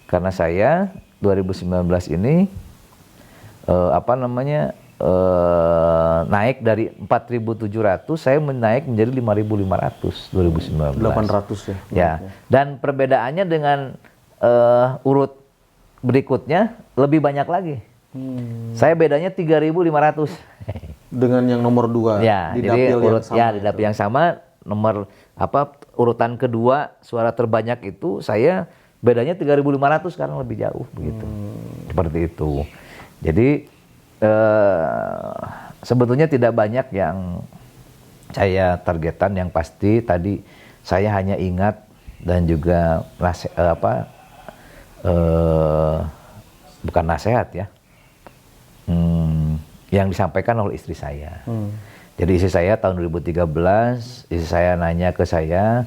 Karena saya 2019 ini naik dari 4.700, saya menaik menjadi 5.500 2019. 800 ya. Ya, dan perbedaannya dengan urut berikutnya lebih banyak lagi. Saya bedanya 3.500. Dengan yang nomor 2 Ya, di jadi dapil urut yang sama. ya di dapil yang sama, nomor urutan kedua suara terbanyak itu saya bedanya 3.500, sekarang lebih jauh begitu. Seperti itu. Jadi sebetulnya tidak banyak yang saya targetan, yang pasti tadi saya hanya ingat dan juga bukan nasihat ya, yang disampaikan oleh istri saya. Jadi istri saya tahun 2013, istri saya nanya ke saya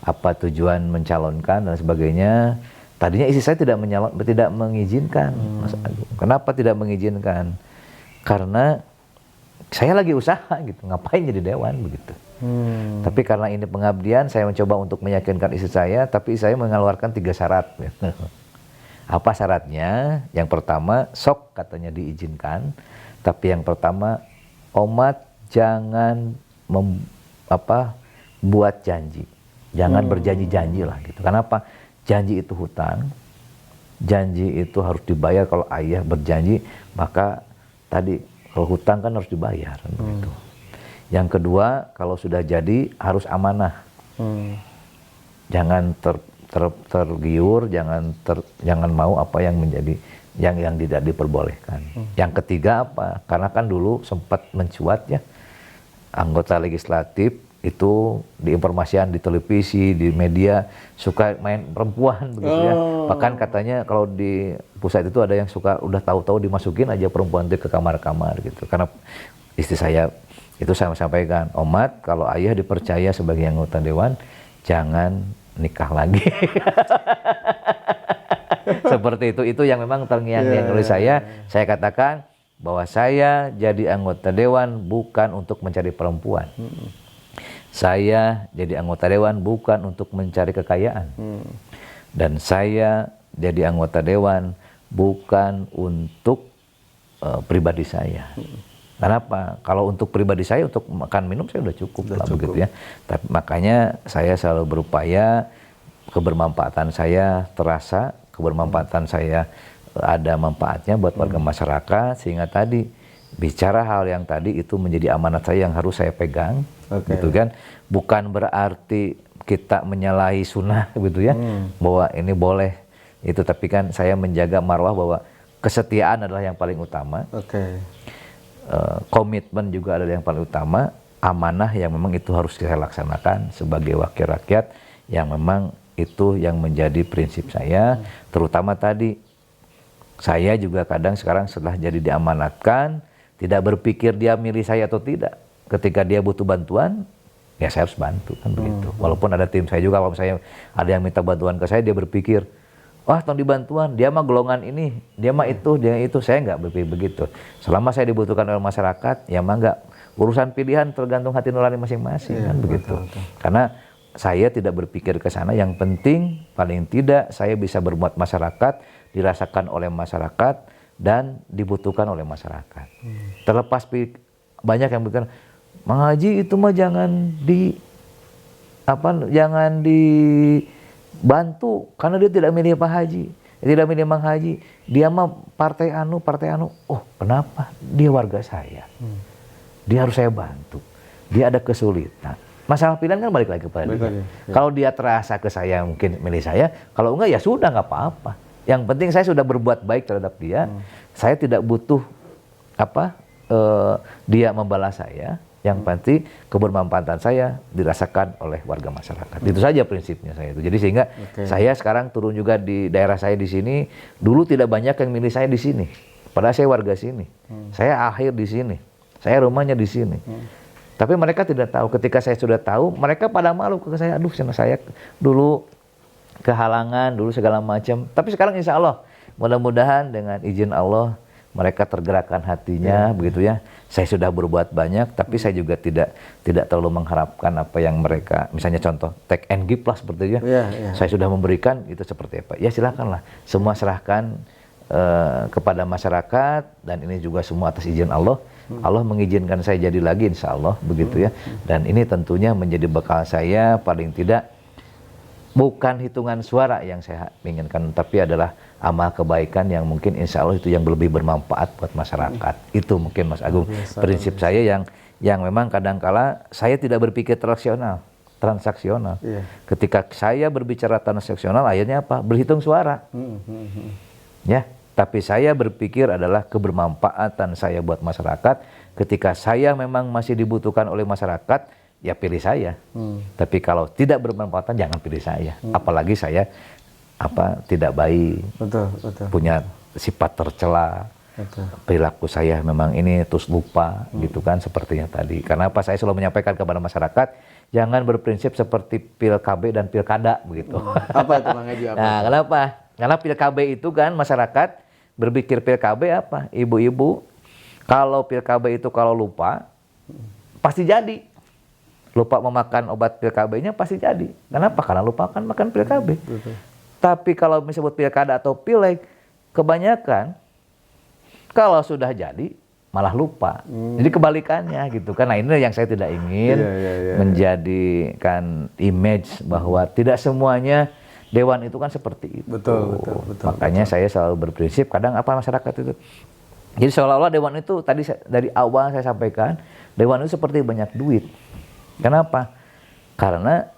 apa tujuan mencalonkan dan sebagainya. Tadinya istri saya tidak mengizinkan, Mas Agung. Kenapa tidak mengizinkan? Karena saya lagi usaha gitu, ngapain jadi dewan begitu. Tapi karena ini pengabdian, saya mencoba untuk meyakinkan istri saya, tapi saya mengeluarkan 3 syarat. Apa syaratnya? Yang pertama, sok katanya diizinkan, tapi yang pertama, Omat jangan buat janji, jangan berjanji-janji lah gitu. Kenapa? Janji itu hutang, janji itu harus dibayar. Kalau ayah berjanji, maka tadi kalau hutang kan harus dibayar kan begitu. Yang kedua, kalau sudah jadi harus amanah. Jangan tergiur, jangan mau apa yang menjadi yang tidak diperbolehkan. Yang ketiga apa? Karena kan dulu sempat mencuat ya, anggota legislatif itu diinformasikan di televisi, di media suka main perempuan begitu ya. Bahkan katanya kalau di pusat itu ada yang suka udah tahu-tahu dimasukin aja perempuan itu ke kamar-kamar gitu. Karena istri saya itu saya sampaikan, Omat, kalau ayah dipercaya sebagai anggota dewan, jangan nikah lagi. Seperti itu yang memang terngiang-ngiang oleh saya katakan bahwa saya jadi anggota dewan bukan untuk mencari perempuan. Saya jadi anggota dewan bukan untuk mencari kekayaan. Dan saya jadi anggota dewan bukan untuk pribadi saya. Kenapa? Kalau untuk pribadi saya, untuk makan minum saya udah cukup lah begitu ya. Tapi makanya saya selalu berupaya kebermanfaatan saya terasa, kebermanfaatan saya ada manfaatnya buat warga masyarakat, sehingga tadi bicara hal yang tadi itu menjadi amanat saya yang harus saya pegang, gitu kan. Bukan berarti kita menyalahi sunnah gitu ya, bahwa ini boleh itu, tapi kan saya menjaga marwah bahwa kesetiaan adalah yang paling utama. Komitmen juga adalah yang paling utama, amanah yang memang itu harus saya laksanakan sebagai wakil rakyat, yang memang itu yang menjadi prinsip saya. Terutama tadi saya juga kadang sekarang setelah jadi diamanatkan tidak berpikir dia milih saya atau tidak. Ketika dia butuh bantuan, ya saya harus bantu kan begitu. Walaupun ada tim saya juga, kalau saya ada yang minta bantuan ke saya, dia berpikir, wah tong dibantuan, dia mah golongan ini, dia mah itu, dia itu. Saya nggak berpikir begitu. Selama saya dibutuhkan oleh masyarakat, ya mah nggak. Urusan pilihan tergantung hati nurani masing-masing kan begitu. Karena saya tidak berpikir ke sana, yang penting paling tidak saya bisa berbuat masyarakat, dirasakan oleh masyarakat, dan dibutuhkan oleh masyarakat. Terlepas banyak yang berkata, Mang Haji itu mah jangan dibantu karena dia tidak milih Pak Haji, tidak milih Mang Haji, dia mah partai anu. Oh kenapa? Dia warga saya, dia harus saya bantu, dia ada kesulitan. Masalah pilihan kan balik lagi kepada dia. Kalau dia terasa ke saya mungkin milih saya, kalau enggak ya sudah, nggak apa-apa. Yang penting saya sudah berbuat baik terhadap dia. Saya tidak butuh dia membalas saya. Yang pasti kebermanfaatan saya dirasakan oleh warga masyarakat. Itu saja prinsipnya saya itu. Jadi sehingga saya sekarang turun juga di daerah saya di sini. Dulu tidak banyak yang milih saya di sini. Padahal saya warga sini. Saya akhir di sini. Saya rumahnya di sini. Tapi mereka tidak tahu. Ketika saya sudah tahu, mereka pada malu ke saya. Aduh, saya dulu kehalangan, dulu segala macam. Tapi sekarang insya Allah, mudah-mudahan dengan izin Allah, mereka tergerakkan hatinya, begitu ya. Saya sudah berbuat banyak, tapi saya juga tidak terlalu mengharapkan apa yang mereka, misalnya contoh take and give lah seperti itu ya. Saya sudah memberikan, itu seperti apa? Ya silakanlah, semua serahkan kepada masyarakat, dan ini juga semua atas izin Allah. Allah mengizinkan saya jadi lagi, insya Allah begitu ya. Dan ini tentunya menjadi bekal saya, paling tidak bukan hitungan suara yang saya inginkan, tapi adalah amal kebaikan yang mungkin insya Allah itu yang lebih bermanfaat buat masyarakat. Itu mungkin Mas Agung prinsip saya yang memang kadangkala saya tidak berpikir transaksional. Ketika saya berbicara transaksional, akhirnya apa? Berhitung suara. Ya, tapi saya berpikir adalah kebermanfaatan saya buat masyarakat. Ketika saya memang masih dibutuhkan oleh masyarakat, ya pilih saya. Tapi kalau tidak bermanfaatan, jangan pilih saya. Apalagi saya tidak baik, punya sifat tercela, perilaku saya memang ini terus lupa, gitu kan, sepertinya tadi. Karena apa? Saya selalu menyampaikan kepada masyarakat, jangan berprinsip seperti pil KB dan pilkada begitu. Apa itu Mang Haji? Nah, kenapa? Karena pil KB itu kan masyarakat berpikir pil KB apa? Ibu-ibu, kalau pil KB itu kalau lupa pasti jadi. Lupa memakan obat pil KB-nya pasti jadi. Kenapa? Karena lupa kan makan pil KB. Tapi kalau disebut pilkada atau pileg, kebanyakan kalau sudah jadi malah lupa. Jadi kebalikannya gitu kan. Nah ini yang saya tidak ingin menjadikan image bahwa tidak semuanya Dewan itu kan seperti itu. Betul. Makanya saya selalu berprinsip, kadang apa masyarakat itu. Jadi seolah-olah Dewan itu tadi dari awal saya sampaikan, Dewan itu seperti banyak duit. Kenapa? Karena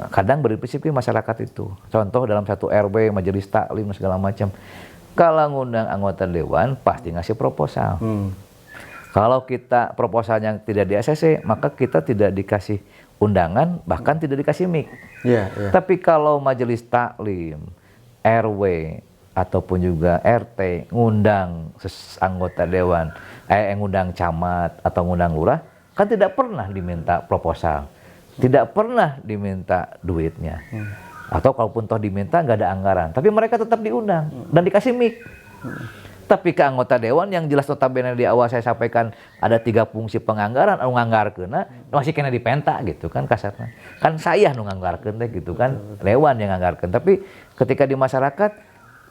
kadang berprinsip ke masyarakat itu. Contoh dalam satu RW, majelis taklim segala macam. Kalau ngundang anggota Dewan pasti ngasih proposal. Kalau kita proposalnya tidak di ACC, maka kita tidak dikasih undangan, bahkan tidak dikasih mic. Tapi kalau majelis taklim, RW, ataupun juga RT ngundang anggota Dewan, ngundang camat atau ngundang lurah, kan tidak pernah diminta proposal, tidak pernah diminta duitnya. Atau kalaupun toh diminta nggak ada anggaran, tapi mereka tetap diundang dan dikasih mic. Tapi ke anggota Dewan yang jelas notabene di awal saya sampaikan ada 3 fungsi penganggaran, nganggarkeun masih kena dipenta gitu kan kasarnya. Kan saya nu nganggarkeun teh gitu kan, Dewan yang nganggarkeun. Tapi ketika di masyarakat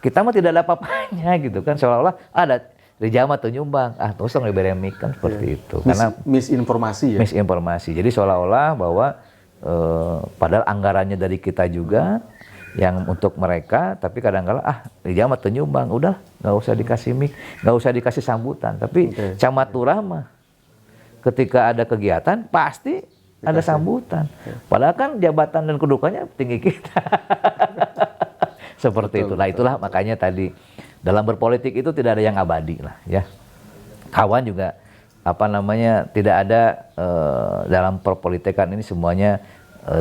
kita mah tidak ada apa-apanya gitu kan, seolah-olah ada di jama tuh nyumbang, terus diberi mic kan seperti itu. Karena misinformasi ya. Misinformasi. Jadi seolah-olah bahwa padahal anggarannya dari kita juga yang untuk mereka, tapi kadang-kala di jama tuh nyumbang, udah nggak usah dikasih mic, nggak usah dikasih sambutan. Tapi camat lurah mah ketika ada kegiatan pasti ada sambutan. Padahal kan jabatan dan kedudukannya tinggi kita. Seperti itulah. Itulah makanya tadi dalam berpolitik itu tidak ada yang abadi lah ya. Kawan juga tidak ada dalam perpolitikan ini semuanya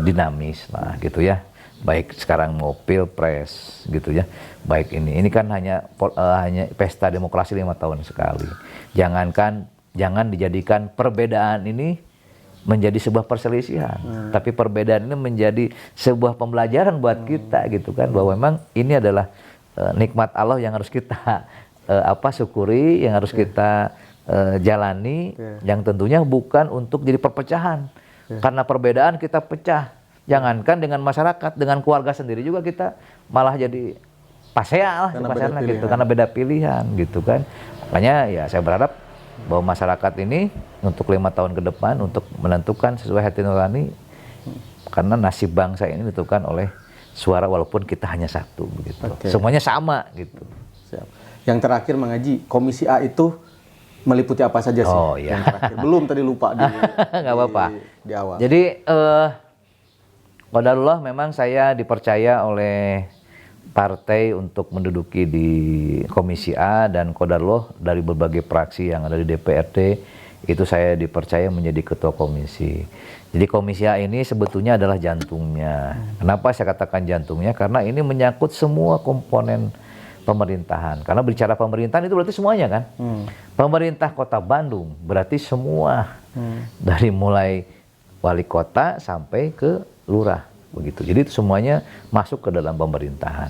dinamis lah gitu ya. Baik sekarang mau pilpres gitu ya. Baik ini kan hanya pesta demokrasi 5 tahun sekali. Jangan dijadikan perbedaan ini menjadi sebuah perselisihan, tapi perbedaan ini menjadi sebuah pembelajaran buat kita gitu kan, bahwa memang ini adalah nikmat Allah yang harus kita syukuri, yang harus kita jalani, yang tentunya bukan untuk jadi perpecahan. Karena perbedaan kita pecah. Jangankan dengan masyarakat, dengan keluarga sendiri juga kita malah jadi pasea lah gitu, karena beda pilihan gitu kan. Makanya ya saya berharap bahwa masyarakat ini untuk 5 tahun ke depan untuk menentukan sesuai hati nurani, karena nasib bangsa ini ditentukan oleh suara walaupun kita hanya satu begitu. Semuanya sama gitu. Siap. Yang terakhir Mang Haji, Komisi A itu meliputi apa saja sih? Oh iya. Yang terakhir. Belum tadi lupa nggak apa-apa. Di awal. Jadi qadarullah memang saya dipercaya oleh partai untuk menduduki di Komisi A, dan qadarullah dari berbagai fraksi yang ada di DPRD itu saya dipercaya menjadi ketua komisi. Jadi Komisi A ini sebetulnya adalah jantungnya. Kenapa saya katakan jantungnya? Karena ini menyangkut semua komponen pemerintahan. Karena bicara pemerintahan itu berarti semuanya kan. Pemerintah Kota Bandung berarti semua, dari mulai wali kota sampai ke lurah begitu. Jadi itu semuanya masuk ke dalam pemerintahan.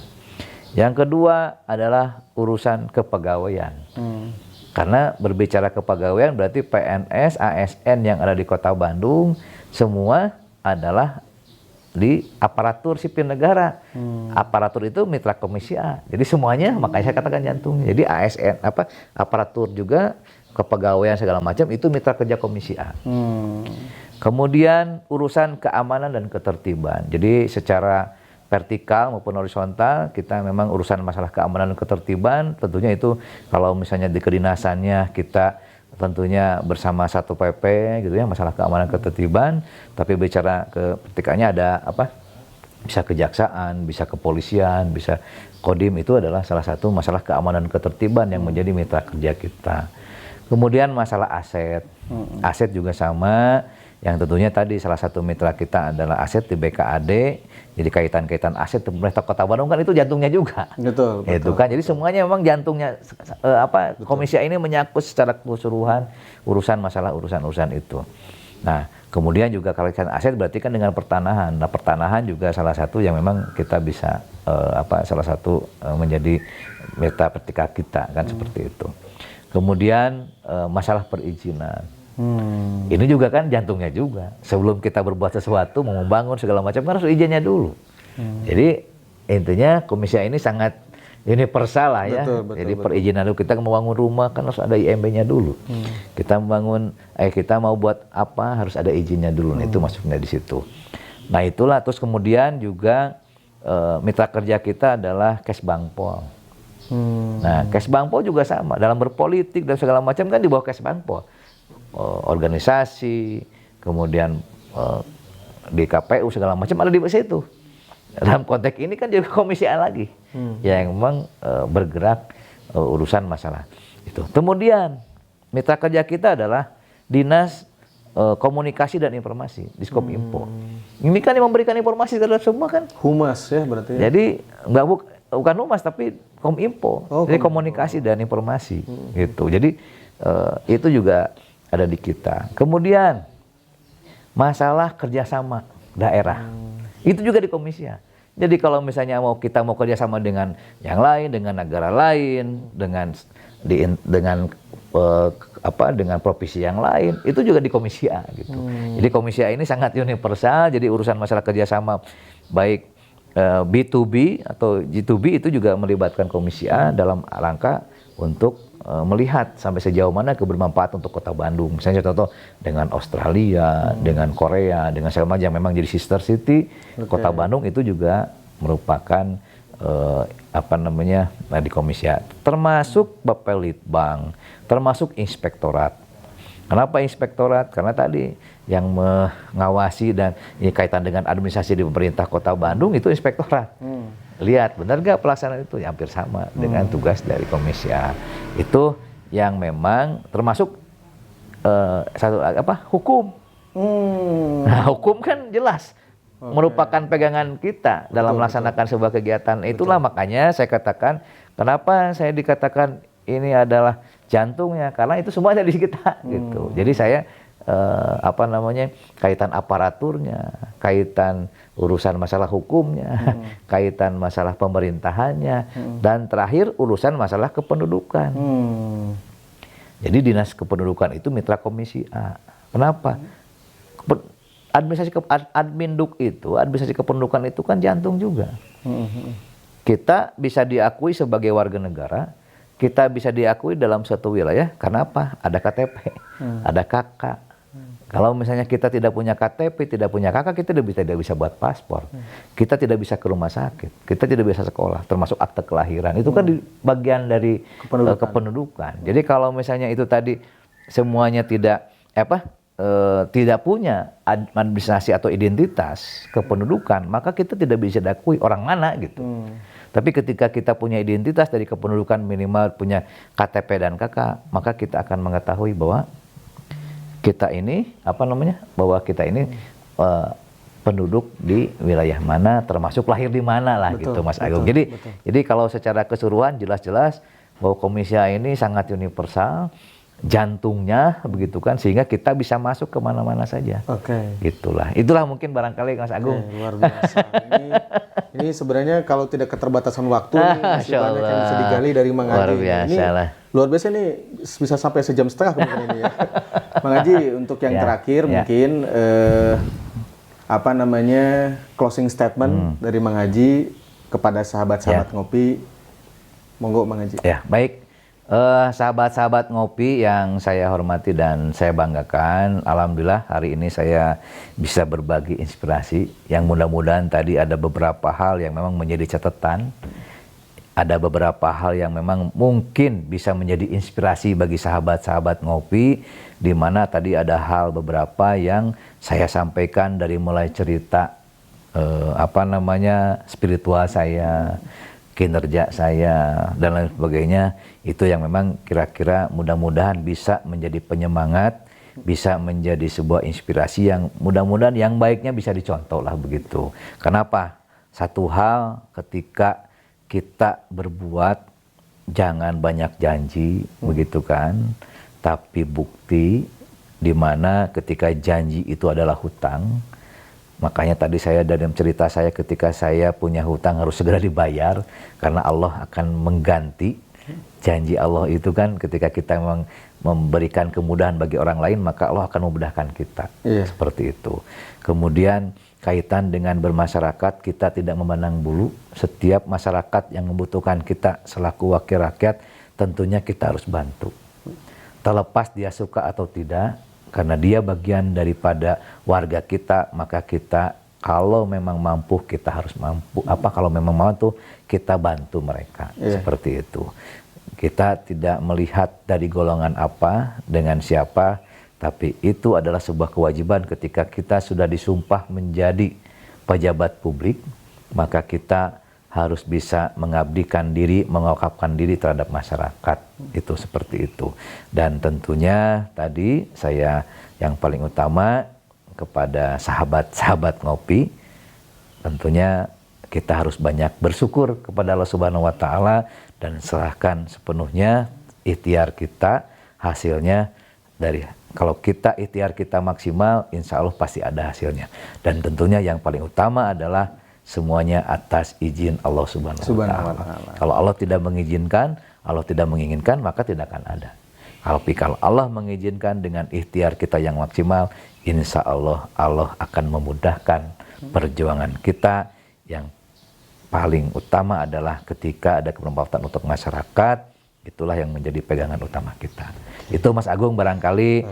Yang kedua adalah urusan kepegawaian. Karena berbicara kepegawaian berarti PNS, ASN yang ada di Kota Bandung semua adalah di aparatur sipil negara. Aparatur itu mitra Komisi A. Jadi semuanya, makanya saya katakan jantungnya. Jadi ASN aparatur juga, kepegawaian segala macam itu mitra kerja Komisi A. Kemudian urusan keamanan dan ketertiban. Jadi secara vertikal maupun horizontal kita memang urusan masalah keamanan dan ketertiban, tentunya itu kalau misalnya di kedinasannya kita tentunya bersama satu PP gitu ya, masalah keamanan ketertiban. Tapi bicara ke vertikalnya ada bisa kejaksaan, bisa kepolisian, bisa Kodim, itu adalah salah satu masalah keamanan ketertiban yang menjadi mitra kerja kita. Kemudian masalah aset. Aset juga sama, yang tentunya tadi salah satu mitra kita adalah aset di BKAD. Jadi kaitan-kaitan aset pemerintah Kota Bandung kan itu jantungnya juga. Betul. Itu kan. Jadi semuanya memang jantungnya Komisi A ini menyangkut secara keseluruhan masalah urusan itu. Nah, kemudian juga kalau kaitan aset berarti kan dengan pertanahan. Nah, pertanahan juga salah satu yang memang kita bisa salah satu menjadi mitra vertikal kita kan seperti itu. Kemudian masalah perizinan. Ini juga kan jantungnya juga. Sebelum kita berbuat sesuatu, mau membangun segala macam kan harus izinnya dulu. Jadi intinya Komisi A ini sangat universal lah ya. Jadi perizinan dulu, kita mau bangun rumah kan harus ada IMB-nya dulu. Kita membangun, kita mau buat apa harus ada izinnya dulu. Nah, itu masuknya di situ. Nah itulah, terus kemudian juga mitra kerja kita adalah Kesbangpol. Nah, Kesbangpol juga sama, dalam berpolitik dan segala macam kan di bawah Kesbangpol. Organisasi, kemudian di KPU segala macam ada di situ. Dalam konteks ini kan juga komisi A lagi, yang memang bergerak urusan masalah itu. Kemudian mitra kerja kita adalah Dinas Komunikasi dan Informasi, Diskominfo. Ini kan yang memberikan informasi terhadap semua kan. Humas ya berarti. Jadi bukan humas tapi Kominfo, jadi komunikasi dan informasi gitu. Jadi itu juga ada di kita. Kemudian masalah kerjasama daerah, itu juga di komisi A. Jadi kalau misalnya kita mau kerjasama dengan yang lain, dengan negara lain, dengan provinsi yang lain, itu juga di komisi A gitu. Jadi komisi A ini sangat universal. Jadi urusan masalah kerjasama baik B2B atau G2B itu juga melibatkan komisi A dalam rangka untuk melihat sampai sejauh mana kebermanfaatan untuk Kota Bandung. Misalnya contoh dengan Australia, dengan Korea, dengan segala macam, memang jadi sister city. Kota Bandung itu juga merupakan di komisi A, termasuk Bapelitbang, termasuk inspektorat. Kenapa inspektorat? Karena tadi yang mengawasi dan ini kaitan dengan administrasi di pemerintah Kota Bandung itu inspektorat. Lihat benar gak pelaksanaan itu, ya, hampir sama dengan tugas dari komisi A. Itu yang memang termasuk hukum. Nah, hukum kan jelas merupakan pegangan kita dalam melaksanakan sebuah kegiatan. Itulah makanya saya katakan, kenapa saya dikatakan ini adalah jantungnya, karena itu semua ada di kita gitu. Jadi saya kaitan aparaturnya, kaitan urusan masalah hukumnya, kaitan masalah pemerintahannya, dan terakhir urusan masalah kependudukan. Jadi Dinas Kependudukan itu mitra komisi A. Kenapa? Administrasi kependudukan itu kan jantung juga. Kita bisa diakui sebagai warga negara, kita bisa diakui dalam suatu wilayah karena apa? Ada KTP, ada KK. Kalau misalnya kita tidak punya KTP, tidak punya KK, kita tidak bisa buat paspor. Kita tidak bisa ke rumah sakit, kita tidak bisa sekolah, termasuk akte kelahiran. Itu kan di bagian dari kependudukan. Jadi kalau misalnya itu tadi semuanya tidak punya administrasi atau identitas kependudukan, maka kita tidak bisa diakui orang mana gitu. Tapi ketika kita punya identitas dari kependudukan, minimal punya KTP dan KK, maka kita akan mengetahui bahwa kita ini penduduk di wilayah mana, termasuk lahir di mana lah, gitu Mas Agung. Jadi kalau secara keseluruhan jelas-jelas bahwa komisi A ini sangat universal, jantungnya begitu kan, sehingga kita bisa masuk ke mana-mana saja. Itulah mungkin barangkali Mas Agung. Luar biasa. Ini sebenarnya kalau tidak keterbatasan waktu masih banyak yang bisa digali dari Mang Haji. Luar biasa nih, bisa sampai sejam setengah kemungkinan ini ya. Mang Haji, untuk yang terakhir mungkin closing statement dari Mang Haji kepada sahabat-sahabat ngopi. Monggo Mang Haji. Ya, baik. Sahabat-sahabat ngopi yang saya hormati dan saya banggakan, alhamdulillah hari ini saya bisa berbagi inspirasi yang mudah-mudahan tadi ada beberapa hal yang memang menjadi catatan, ada beberapa hal yang memang mungkin bisa menjadi inspirasi bagi sahabat-sahabat ngopi, di mana tadi ada hal beberapa yang saya sampaikan dari mulai cerita spiritual saya, kinerja saya dan lain sebagainya, itu yang memang kira-kira mudah-mudahan bisa menjadi penyemangat, bisa menjadi sebuah inspirasi yang mudah-mudahan yang baiknya bisa dicontoh lah begitu. Kenapa? Satu hal, ketika kita berbuat jangan banyak janji begitu kan, tapi bukti, di mana ketika janji itu adalah hutang. Makanya tadi saya dalam cerita saya, ketika saya punya hutang harus segera dibayar, karena Allah akan mengganti. Janji Allah itu kan ketika kita memang memberikan kemudahan bagi orang lain, maka Allah akan memudahkan kita. Seperti itu. Kemudian kaitan dengan bermasyarakat, kita tidak memandang bulu. Setiap masyarakat yang membutuhkan kita selaku wakil rakyat, tentunya kita harus bantu. Terlepas dia suka atau tidak, karena dia bagian daripada warga kita, maka kita Kalau memang mampu kita harus mampu. Kalau memang mampu kita bantu mereka. Seperti itu. Kita tidak melihat dari golongan apa, dengan siapa, tapi itu adalah sebuah kewajiban ketika kita sudah disumpah menjadi pejabat publik, maka kita harus bisa mengabdikan diri, mengawakafkan diri terhadap masyarakat. Itu seperti itu. Dan tentunya tadi saya yang paling utama kepada sahabat-sahabat ngopi, tentunya kita harus banyak bersyukur kepada Allah Subhanahu wa taala dan serahkan sepenuhnya ikhtiar kita, hasilnya dari kalau kita ikhtiar kita maksimal, insya Allah pasti ada hasilnya. Dan tentunya yang paling utama adalah semuanya atas izin Allah Subhanahu wa taala. Kalau Allah tidak mengizinkan, Allah tidak menginginkan, maka tidak akan ada. Tapi kalau Allah mengizinkan dengan ikhtiar kita yang maksimal, insya Allah Allah akan memudahkan perjuangan kita. Yang paling utama adalah ketika ada kebermanfaatan untuk masyarakat, itulah yang menjadi pegangan utama kita. Itu Mas Agung barangkali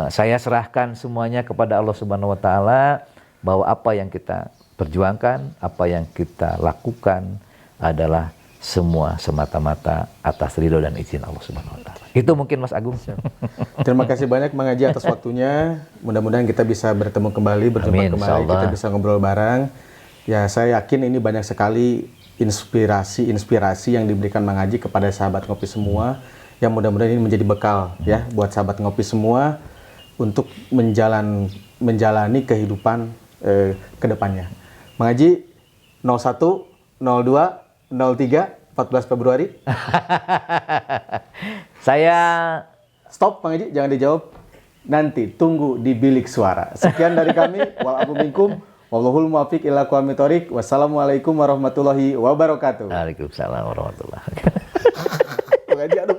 saya serahkan semuanya kepada Allah Subhanahu wa taala, bahwa apa yang kita perjuangkan, apa yang kita lakukan adalah semua semata-mata atas ridho dan izin Allah Subhanahu wa taala. Itu mungkin Mas Agung. Terima kasih banyak Mang Haji atas waktunya. Mudah-mudahan kita bisa bertemu kembali, berjumpa Amin, kembali, kita bisa ngobrol bareng. Ya, saya yakin ini banyak sekali inspirasi yang diberikan Mang Haji kepada sahabat ngopi semua, yang mudah-mudahan ini menjadi bekal ya buat sahabat ngopi semua untuk menjalani kehidupan ke depannya. Mang Haji 01 02 03 14 Februari. Saya Stop Mang Haji, jangan dijawab. Nanti tunggu di bilik suara. Sekian dari kami. Wal minkum. Wallahul muwaffiq ila aqwamit thoriq. Wassalamualaikum warahmatullahi wabarakatuh. Waalaikumsalam warahmatullahi wabarakatuh. Mang Haji, aduh.